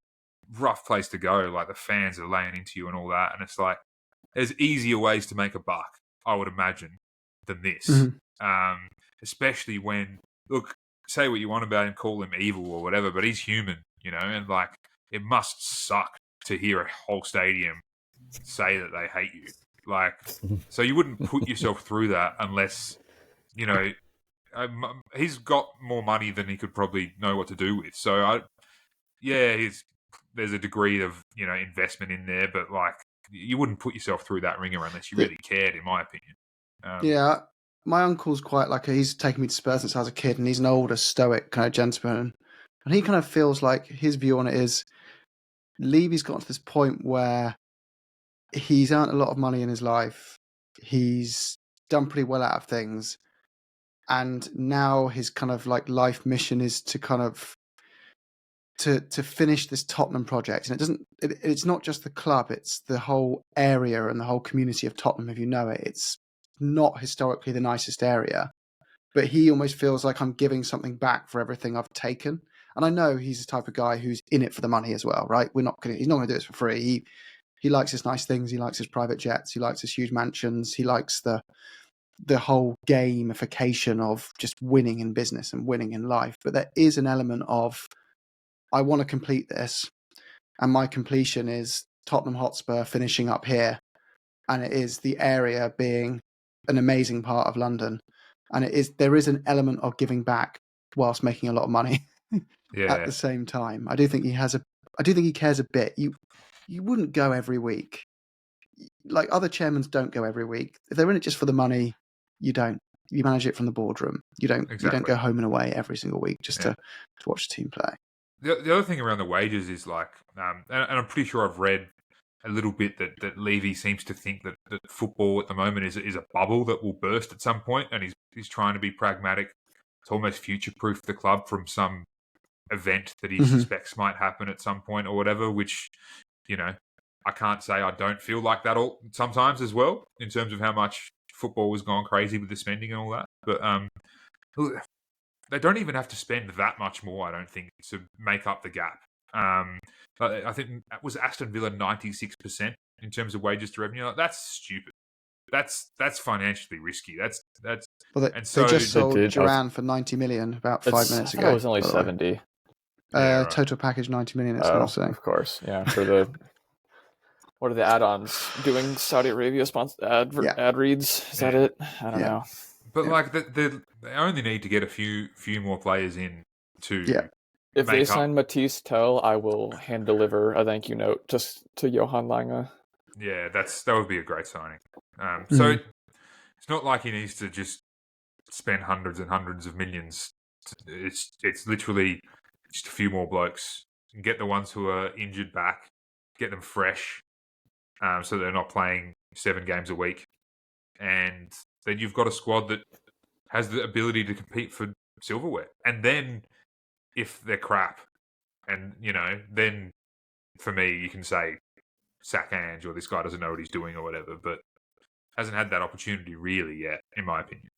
rough place to go. Like the fans are laying into you and all that, and it's like there's easier ways to make a buck, I would imagine, than this. Mm-hmm. Especially when say what you want about him, call him evil or whatever, but he's human, and like it must suck to hear a whole stadium say that they hate you. Like, so you wouldn't put yourself through that unless, he's got more money than he could probably know what to do with. So there's a degree of, investment in there, but like you wouldn't put yourself through that ringer unless you really cared, in my opinion. My uncle's quite like he's taken me to Spurs since I was a kid, and he's an older, stoic kind of gentleman. And he kind of feels like his view on it is Levy's got to this point where he's earned a lot of money in his life. He's done pretty well out of things. And now his kind of like life mission is to kind of to finish this Tottenham project. And it's not just the club, it's the whole area and the whole community of Tottenham, if you know it. It's not historically the nicest area, but he almost feels like I'm giving something back for everything I've taken. And I know he's the type of guy who's in it for the money as well, right? He's not going to do this for free. He likes his nice things. He likes his private jets. He likes his huge mansions. He likes the whole gamification of just winning in business and winning in life. But there is an element of, I want to complete this, and my completion is Tottenham Hotspur finishing up here, and it is the area being an amazing part of London, and there is an element of giving back whilst making a lot of money at the same time. I do think he cares a bit. You wouldn't go every week. Like other chairmen don't go every week. If they're in it just for the money, you don't. You manage it from the boardroom. You don't. Exactly. You don't go home and away every single week just to watch the team play. The other thing around the wages is like, and I'm pretty sure I've read a little bit that Levy seems to think that football at the moment is a bubble that will burst at some point, and he's trying to be pragmatic to almost future-proof the club from some event that he suspects might happen at some point or whatever, which, I can't say I don't feel like that all sometimes as well, in terms of how much football has gone crazy with the spending and all that. But they don't even have to spend that much more, I don't think, to make up the gap. I think that was Aston Villa 96% in terms of wages to revenue. Like, that's stupid. That's financially risky. They just sold Duran for 90 million about 5 minutes ago. It was only 70. Total package 90 million. It's also of course, for the what are the add-ons? Doing Saudi Arabia ad reads? Is that it? I don't know. But like they only need to get a few more players in to. Yeah. If they sign Matisse Tell, I will hand deliver a thank you note just to Johan Lange. Yeah, that would be a great signing. So it's not like he needs to just spend hundreds and hundreds of millions. It's literally just a few more blokes and get the ones who are injured back, get them fresh, so they're not playing 7 games a week, and then you've got a squad that has the ability to compete for silverware. And then if they're crap, and then for me you can say sack Ange or this guy doesn't know what he's doing or whatever, but hasn't had that opportunity really yet, in my opinion.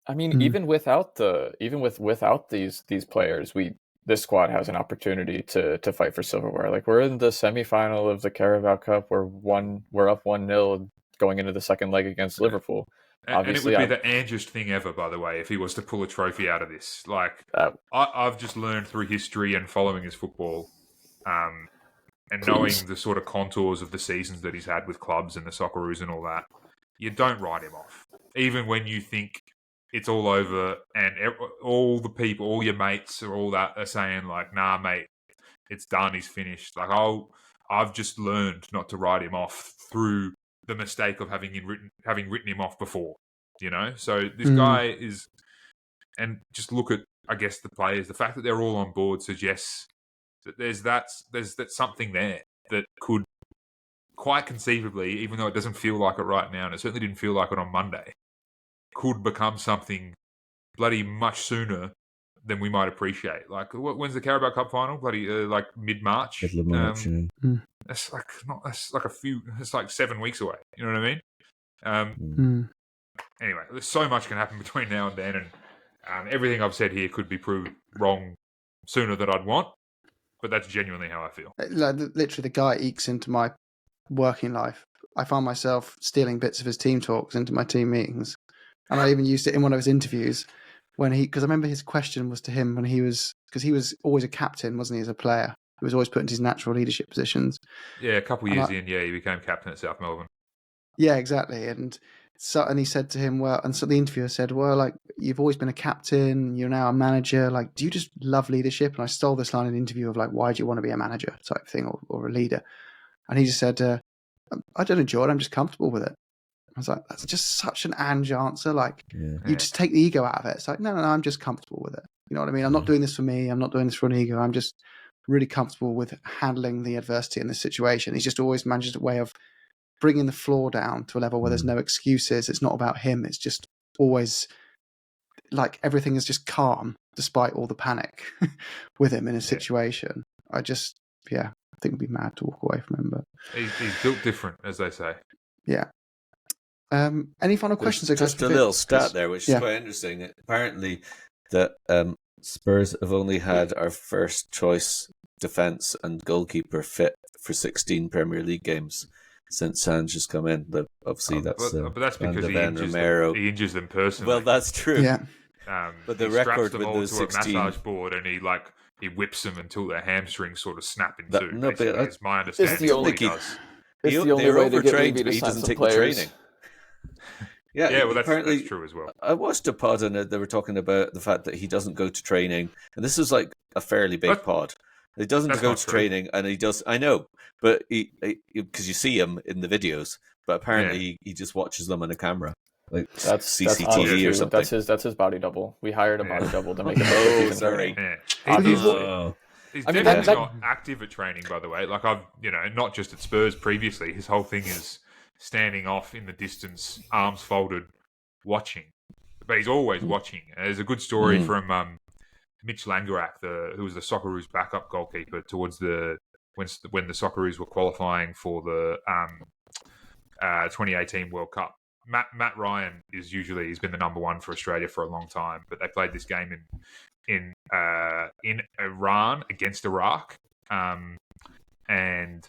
I mean, even without these players, this squad has an opportunity to fight for silverware. Like, we're in the semifinal of the Carabao Cup. We're up 1-0 going into the second leg against Liverpool. And it obviously, would be the Angest thing ever, by the way, if he was to pull a trophy out of this. Like, I've just learned through history and following his football, and knowing the sort of contours of the seasons that he's had with clubs and the Socceroos and all that, you don't write him off. Even when you think it's all over and all the people, all your mates or all that are saying like, nah, mate, it's done, he's finished. Like, I've just learned not to write him off through the mistake of having written him off before, So this guy is, and just look at, I guess, the players. The fact that they're all on board suggests that there's that something there that could quite conceivably, even though it doesn't feel like it right now, and it certainly didn't feel like it on Monday, could become something bloody much sooner than we might appreciate. Like, when's the Carabao Cup final? Bloody like mid-March. Middle of March, yeah. That's like 7 weeks away. You know what I mean? Anyway, there's so much can happen between now and then, and everything I've said here could be proved wrong sooner than I'd want. But that's genuinely how I feel. Like, literally, the guy ekes into my working life. I find myself stealing bits of his team talks into my team meetings, and I even used it in one of his interviews because I remember his question was to him when because he was always a captain, wasn't he, as a player? He was always put into his natural leadership positions. Yeah, a couple of years in, he became captain at South Melbourne. Yeah, exactly. And he said to him, well, and so the interviewer said, well, like, you've always been a captain, you're now a manager, like, do you just love leadership? And I stole this line in an interview of like, why do you want to be a manager type thing or a leader? And he just said, I don't enjoy it, I'm just comfortable with it. I was like, that's just such an Ange answer. Like, you just take the ego out of it. It's like, no, I'm just comfortable with it. You know what I mean? I'm not doing this for me. I'm not doing this for an ego. I'm just really comfortable with handling the adversity in this situation. He's just always managed a way of bringing the floor down to a level where there's no excuses. It's not about him. It's just always like everything is just calm despite all the panic with him in a situation. I think it'd be mad to walk away from him. But he's built different, as they say. Yeah. Any final questions? Just a little stat there, which is quite interesting. Apparently, that Spurs have only had our first choice defence and goalkeeper fit for 16 Premier League games since Ange has come in. But obviously, but that's because he injures them personally. Well, that's true. Yeah. But the record with those 16, a massage board, and he whips them until their hamstrings sort of snap in two. No, but is my understanding. It's the only way to get Levy to sign some players. Yeah, well, that's true as well. I watched a pod and they were talking about the fact that he doesn't go to training, and this is like a fairly big pod. He doesn't go to training, and he does. I know, but because you see him in the videos, but apparently he just watches them on a camera, like that's CCTV or something. That's his body double. We hired a body double to make it. Sorry. He's definitely not active at training, by the way. Like not just at Spurs previously. His whole thing is standing off in the distance, arms folded, watching. But he's always watching. There's a good story from Mitch Langerak, who was the Socceroos backup goalkeeper towards when the Socceroos were qualifying for the 2018 World Cup. Matt Ryan he's been the number one for Australia for a long time, but they played this game in Iran against Iraq, and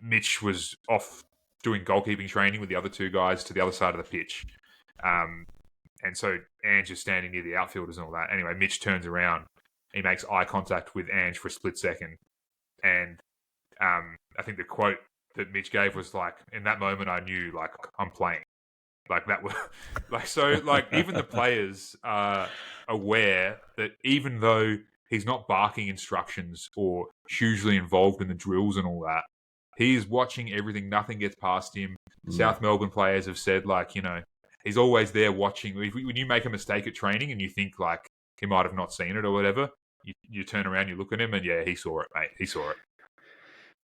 Mitch was off doing goalkeeping training with the other two guys to the other side of the pitch. And so Ange is standing near the outfielders and all that. Anyway, Mitch turns around. He makes eye contact with Ange for a split second. And I think the quote that Mitch gave was like, in that moment, I knew, like, I'm playing. Like, that was like, so, like, even the players are aware that even though he's not barking instructions or hugely involved in the drills and all that, he is watching everything. Nothing gets past him. South Melbourne players have said, like, he's always there watching. When you make a mistake at training and you think, like, he might have not seen it or whatever, you turn around, you look at him, and he saw it, mate. He saw it.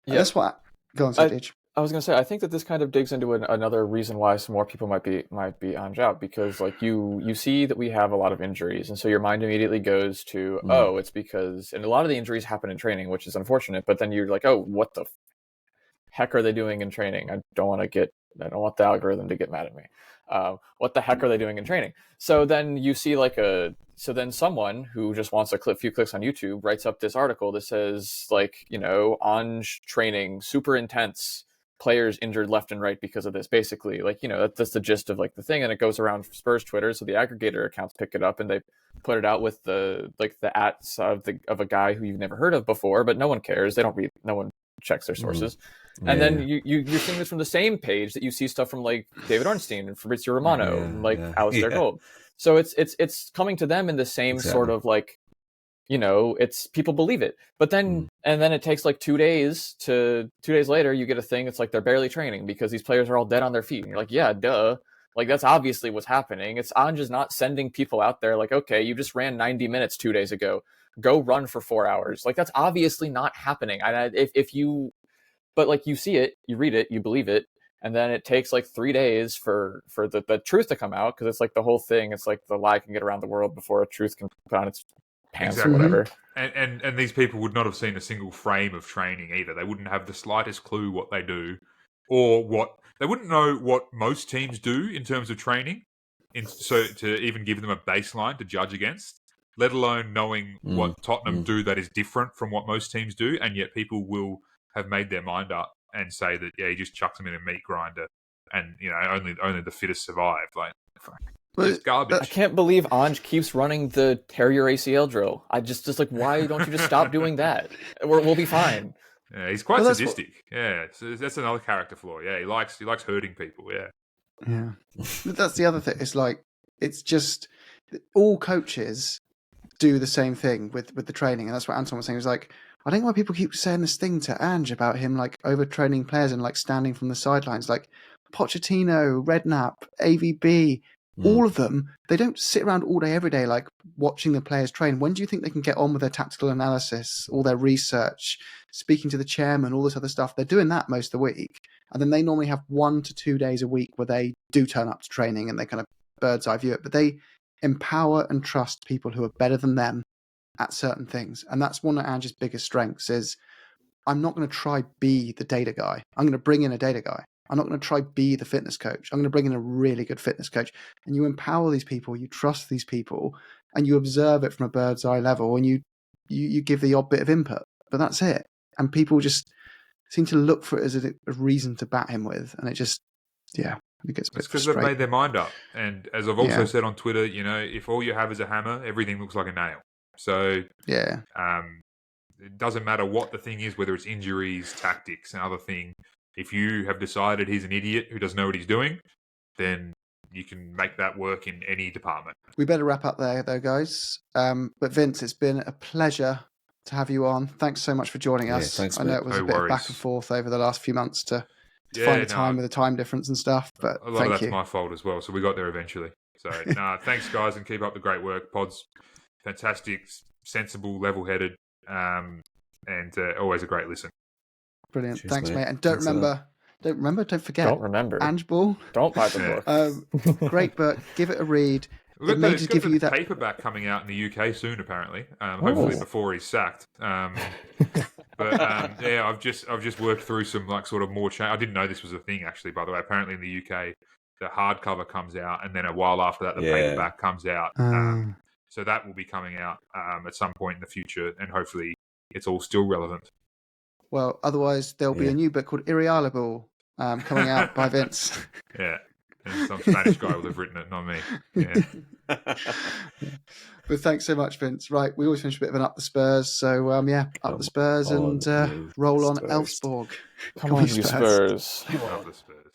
Yeah, that's what. Go on, Sage. I was going to say, I think that this kind of digs into another reason why some more people might be Ange out, because like you see that we have a lot of injuries, and so your mind immediately goes to, it's because, and a lot of the injuries happen in training, which is unfortunate. But then you're like, oh, what the heck are they doing in training? I don't want the algorithm to get mad at me. What the heck are they doing in training? So then you see so then someone who just wants a few clicks on YouTube writes up this article that says, like, Ange training super intense, players injured left and right because of this, basically. Like, that's the gist of like the thing, and it goes around Spurs Twitter, so the aggregator accounts pick it up and they put it out with the ats of a guy who you've never heard of before, but no one cares. They don't read, no one checks their sources. And then you're seeing this from the same page that you see stuff from like David Ornstein and Fabrizio Romano and like Alistair Gold. So it's coming to them in the same sort of like, it's people believe it. But then and then it takes like 2 days later you get a thing. It's like they're barely training because these players are all dead on their feet. And you're like, yeah, duh. Like that's obviously what's happening. It's Ange's not sending people out there like, okay, you just ran 90 minutes 2 days ago. Go run for 4 hours. Like that's obviously not happening. But like you see it, you read it, you believe it, and then it takes like 3 days for the truth to come out, because it's like the whole thing. It's like the lie can get around the world before a truth can put on its pants or whatever. And these people would not have seen a single frame of training either. They wouldn't have the slightest clue what they do, or they wouldn't know what most teams do in terms of training, so to even give them a baseline to judge against, let alone knowing what Tottenham do that is different from what most teams do, and yet people will have made their mind up and say that, he just chucks them in a meat grinder and, only the fittest survive. Like, it's garbage. I can't believe Ange keeps running the tear your ACL drill. I just like, why don't you just stop doing that? We'll be fine. Yeah, he's quite sadistic. So that's another character flaw. Yeah, he likes hurting people. Yeah. That's the other thing. It's like, it's just all coaches do the same thing with the training, and that's what Anton was saying. It was like, I don't know why people keep saying this thing to Ange about him like overtraining players and like standing from the sidelines. Like Pochettino, Redknapp, AVB, all of them, they don't sit around all day every day like watching the players train. When do you think they can get on with their tactical analysis, all their research, speaking to the chairman, all this other stuff? They're doing that most of the week, and then they normally have 1 to 2 days a week where they do turn up to training and they kind of bird's eye view it, but they empower and trust people who are better than them at certain things. And that's one of Ange's biggest strengths is, I'm not going to try be the data guy. I'm going to bring in a data guy. I'm not going to try be the fitness coach. I'm going to bring in a really good fitness coach. And you empower these people, you trust these people, and you observe it from a bird's eye level, and you give the odd bit of input, but that's it. And people just seem to look for it as a reason to bat him with. And it just, it gets a bit because they've made their mind up. And as I've also said on Twitter, if all you have is a hammer, everything looks like a nail. So it doesn't matter what the thing is, whether it's injuries, tactics, and other thing. If you have decided he's an idiot who doesn't know what he's doing, then you can make that work in any department. We better wrap up there, though, guys. But Vince, it's been a pleasure to have you on. Thanks so much for joining us. Thanks, I know it was a bit of back and forth over the last few months to find the time with the time difference and stuff. But a lot of that's my fault as well. So we got there eventually. So thanks, guys, and keep up the great work. Pod's fantastic, sensible, level-headed, and always a great listen. Brilliant. Cheers, Thanks, mate. And don't forget. Don't remember. Ange Ball. Don't buy the book. Great book. Give it a read. We've got the paperback coming out in the UK soon, apparently. Hopefully before he's sacked. But I've just worked through some like sort of more. I didn't know this was a thing, actually. By the way, apparently in the UK, the hardcover comes out, and then a while after that, the paperback comes out. So that will be coming out at some point in the future, and hopefully it's all still relevant. Well, otherwise there'll be a new book called Irrealable coming out by Vince. Yeah, and some Spanish guy will have written it, not me. Yeah. But thanks so much, Vince. Right, we always finish a bit of an up the Spurs. So up the Spurs and roll on Elfsborg. Come on, you Spurs. Love the Spurs.